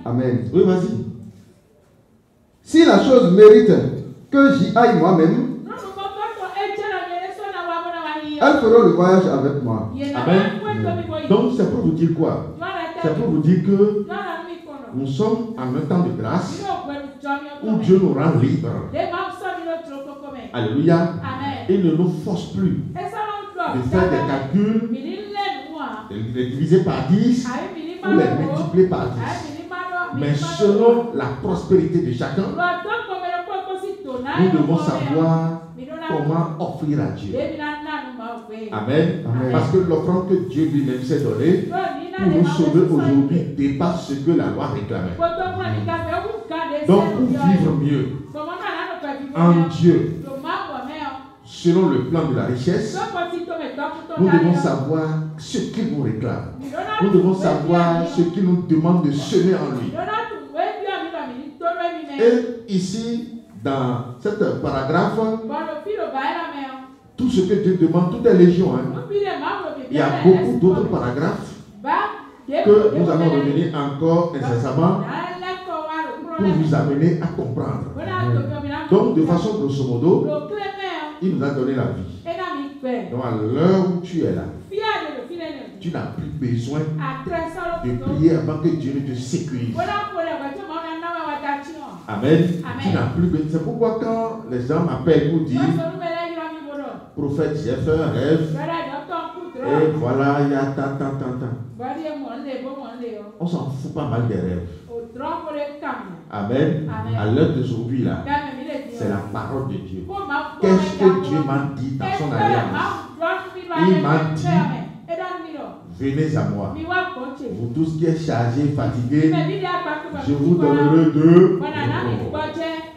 Amen. Oui, vas-y. Si la chose mérite que j'y aille moi-même, elles feront le voyage avec moi. Amen. Donc c'est pour vous dire quoi? C'est pour vous dire que nous sommes en un temps de grâce où Dieu nous rend libres. Alléluia. Il ne nous force plus de faire des calculs les diviser par 10 ou les multiplier par 10. Mais selon la prospérité de chacun, nous devons savoir comment offrir à Dieu. Amen. Parce que l'offrande que Dieu lui-même s'est donnée pour nous sauver aujourd'hui dépasse ce que la loi réclamait. Donc pour vivre mieux en Dieu, selon le plan de la richesse, nous devons savoir ce qu'il nous réclame. Nous devons savoir ce qu'il nous demande de semer en lui. Et ici, dans cette paragraphe, tout ce que Dieu demande, tout est légion. Il y a beaucoup d'autres paragraphes que nous allons revenir encore incessamment pour vous amener à comprendre. Donc, de façon grosso modo, il nous a donné la vie. Donc, à l'heure où tu es là, tu n'as plus besoin de prier avant que Dieu ne te sécurise. Amen. Tu n'as plus besoin. C'est pourquoi quand les gens m'appellent pour dire, prophète, j'ai fait un rêve, et voilà, il y a tant. On s'en fout pas mal des rêves. Amen. À l'heure d'aujourd'hui, là, c'est la parole de Dieu. Qu'est-ce que Dieu m'a dit dans son alliance? Il m'a dit, venez à moi. Vous tous qui êtes chargés, fatigués, je vous donnerai de...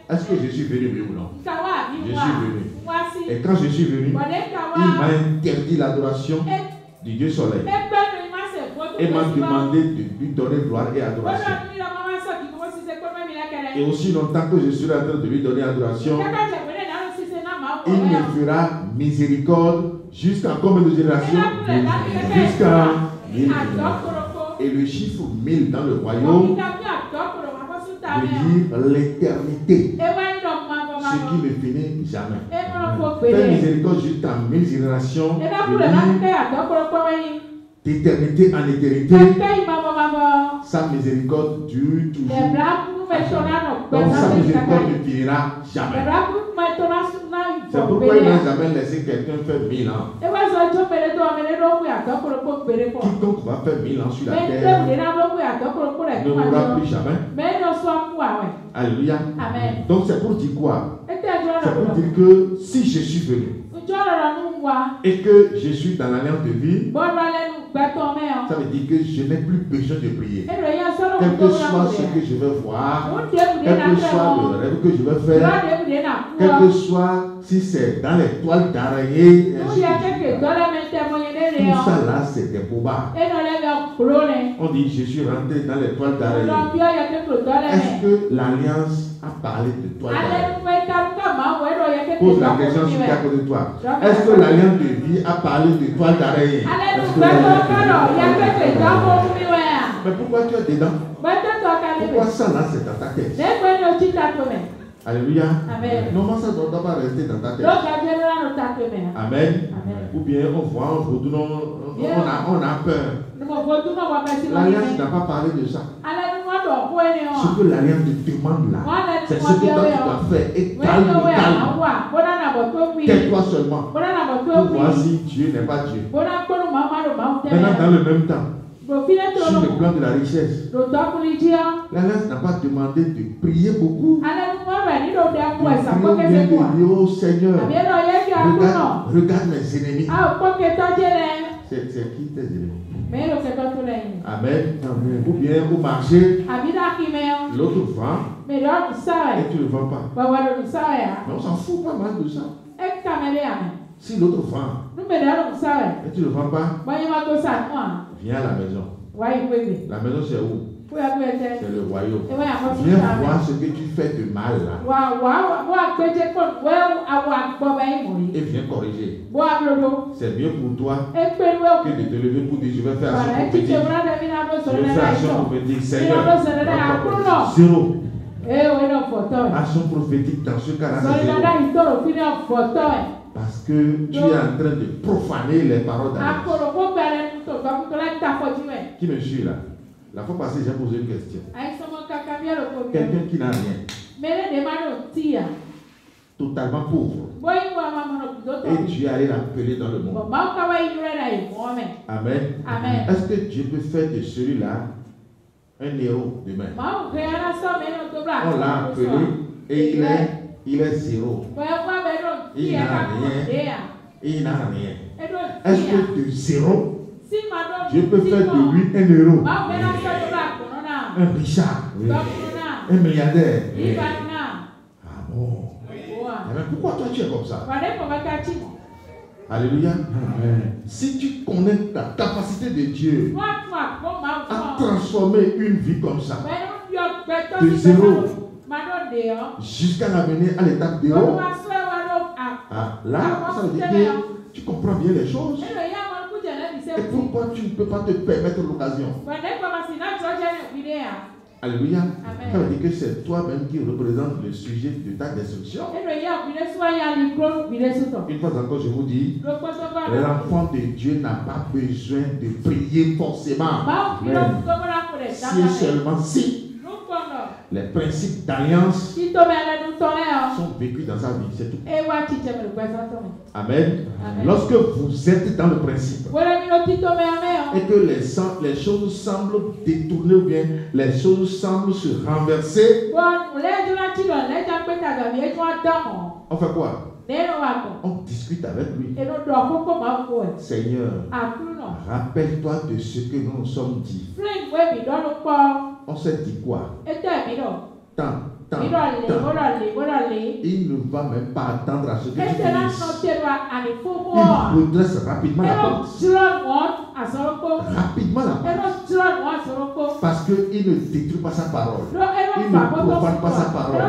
Est-ce que je suis venu, oui ou non? Je suis venu. Et quand je suis venu, il m'a interdit l'adoration du Dieu soleil. Et m'a demandé de lui donner gloire et adoration. Et aussi longtemps que je serai en train de lui donner adoration, il me fera miséricorde jusqu'à combien de générations? Jusqu'à 1000. Et le chiffre 1000 dans le royaume veut dire l'éternité. Ce qui ne finit jamais. Faire miséricorde jusqu'à 1000 générations veut dire d'éternité en éternité. Sa miséricorde dure toujours. Donc sa miséricorde ne finira jamais. C'est pourquoi il n'a jamais laissé quelqu'un faire 1000 ans. Quiconque va faire 1000 ans sur la terre ne mourra plus jamais. Alléluia. Donc c'est pour dire quoi? C'est pour dire que si je suis venu et que je suis dans l'alliance de vie, ça veut dire que je n'ai plus besoin de prier. Quel que soit ce que je vais voir, quel que soit le rêve que je vais faire, quel que soit si c'est dans les toiles d'araignée, tout ça là c'est des bobards. On dit je suis rentré dans les toiles d'araignée. Est-ce que l'alliance a parlé de toiles d'araignée? Pose la question sur qui à côté de toi. Est-ce que l'alliance de vie a parlé de toiles d'araignée? Mais pourquoi tu es dedans? Pourquoi ça là c'est dans ta tête? Alléluia. Normalement ça ne doit pas rester dans ta tête. Amen. Ou bien on voit, on a peur. L'alliance n'a pas parlé de ça. Ce que l'alliance te demande là, c'est ce que toi tu dois faire. Et calme. Tais-toi seulement. Pour voir si Dieu n'est pas Dieu. Maintenant dans le même temps, sur le plan de la richesse, l'alliance n'a pas demandé de prier beaucoup. De dire oh Seigneur, regarde mes ennemis. C'est qui tes ennemis? Amen. Ou bien au marché, l'autre vend et tu ne le vends pas. Mais on s'en fout pas mal de ça. Si l'autre vend et tu ne le vends pas, viens à la maison. La maison c'est où? C'est le royaume. Viens voir ce que tu fais de mal là. Et viens corriger. C'est mieux pour toi que de te lever pour dire je vais faire action prophétique. Je vais faire action prophétique. Seigneur, zéro. Action prophétique dans ce cas-là c'est zéro. Parce que tu es en train de profaner les paroles d'Alliance. Qui me suit là? La fois passée, j'ai posé une question. Quelqu'un qui n'a rien, totalement pauvre, Et Dieu allait l'appeler dans le monde. Amen. Amen. Est-ce que Dieu peut faire de celui-là un héros demain? On l'a appelé et il est zéro. Il n'a rien. Il n'a rien. Est-ce que de zéro, Dieu peut faire de lui un héros? Un Richard, oui. Un milliardaire. Oui. Ah bon? Mais pourquoi toi tu es comme ça? Alléluia. Amen. Si tu connais la capacité de Dieu à transformer une vie comme ça, de zéro jusqu'à l'amener à l'étape de haut, là, ça veut dire que tu comprends bien les choses. Et pourquoi tu ne peux pas te permettre l'occasion? Alléluia. Ça veut dire que c'est toi-même qui représente le sujet de ta destruction. Une fois encore, je vous dis, l'enfant de Dieu n'a pas besoin de prier forcément. Si et seulement si les principes d'alliance sont vécus dans sa vie, c'est tout. Amen. Lorsque vous êtes dans le principe et que les choses semblent détourner ou bien les choses semblent se renverser, on fait quoi? On discute avec lui. Seigneur, rappelle-toi de ce que nous nous sommes dit. On s'est dit quoi? Tant. Il ne va même pas attendre à ce que tu finisses. Il redresse rapidement la porte. Rapidement la porte. Parce qu'il ne détruit pas sa parole. Il ne profane pas sa parole.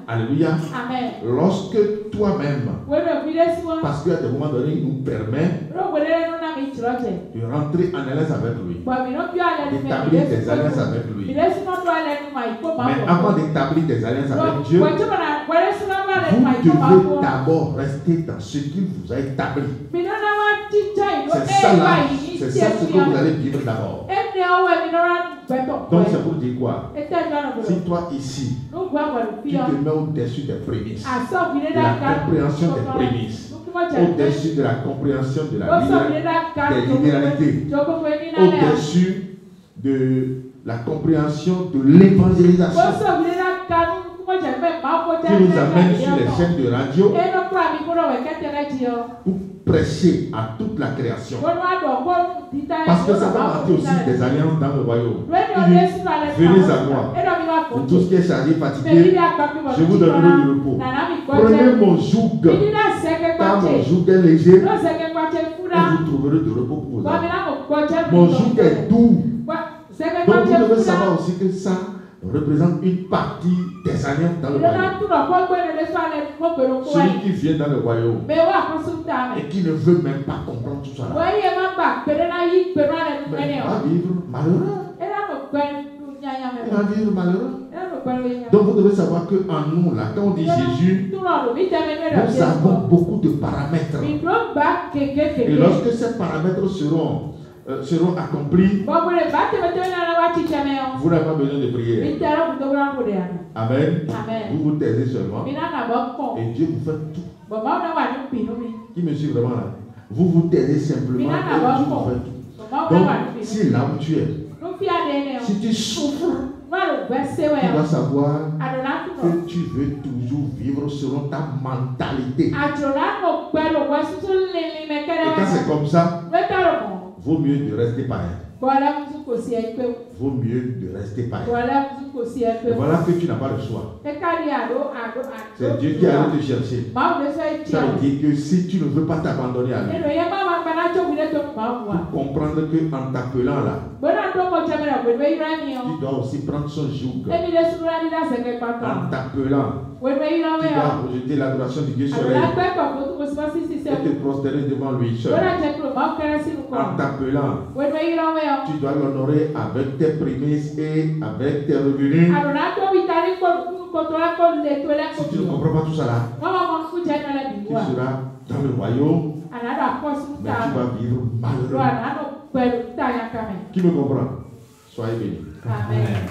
Alléluia. Lorsque toi-même, parce qu'à des moments donnés, il nous permet de rentrer en alliance avec lui, d'établir des alliances avec lui. Mais avant d'établir des alliances avec Dieu, vous devez d'abord rester dans ce qu'il vous a établi. C'est ça là, c'est ça ce que vous allez vivre d'abord. Donc c'est pour dire quoi? Si toi ici, tu te mets au-dessus des prémices, de la compréhension des prémices, au-dessus de la compréhension de la des libéralités, au-dessus de la compréhension de l'évangélisation, qui nous amène sur les chaînes de radio pour prêcher à toute la création. Parce que ça va marquer aussi des alliances dans le royaume. Venez à moi, pour tout ce qui est chargé, fatigué, je vous donnerai du repos. Prenez mon joug, car mon joug est léger, et vous trouverez du repos pour vous. Mon joug est doux. Donc vous devez savoir aussi que ça représente une partie des alliances dans le royaume. Celui qui vient dans le royaume et qui ne veut même pas comprendre tout ça là, mais va vivre malheureux. Il va vivre malheureux. Donc vous devez savoir qu'en nous là, quand on dit Jésus, nous avons beaucoup de paramètres. Et lorsque ces paramètres seront accomplis, vous n'avez pas besoin de prier. Amen. Vous vous taisez seulement et Dieu vous fait tout. Qui me suit vraiment là? Vous vous taisez simplement et Dieu vous fait tout. Donc si là où tu es, si tu souffres, tu dois savoir que tu veux toujours vivre selon ta mentalité. Et quand c'est comme ça, vaut mieux de rester pareil. Vaut mieux de rester pareil. Et voilà que tu n'as pas le choix. C'est Dieu qui a allé te chercher. Ça veut dire que si tu ne veux pas t'abandonner à lui, pour comprendre qu'en t'appelant là, tu dois aussi prendre son joug. En t'appelant, tu dois rejeter l'adoration de Dieu sur elle et te prosterner devant lui seul. En t'appelant, tu dois l'honorer avec tes prémices et avec tes revenus. Si tu ne comprends pas tout ça là, tu seras dans le royaume, mais tu vas vivre malheureux. Qui me comprend? Soyez bénis. Amen.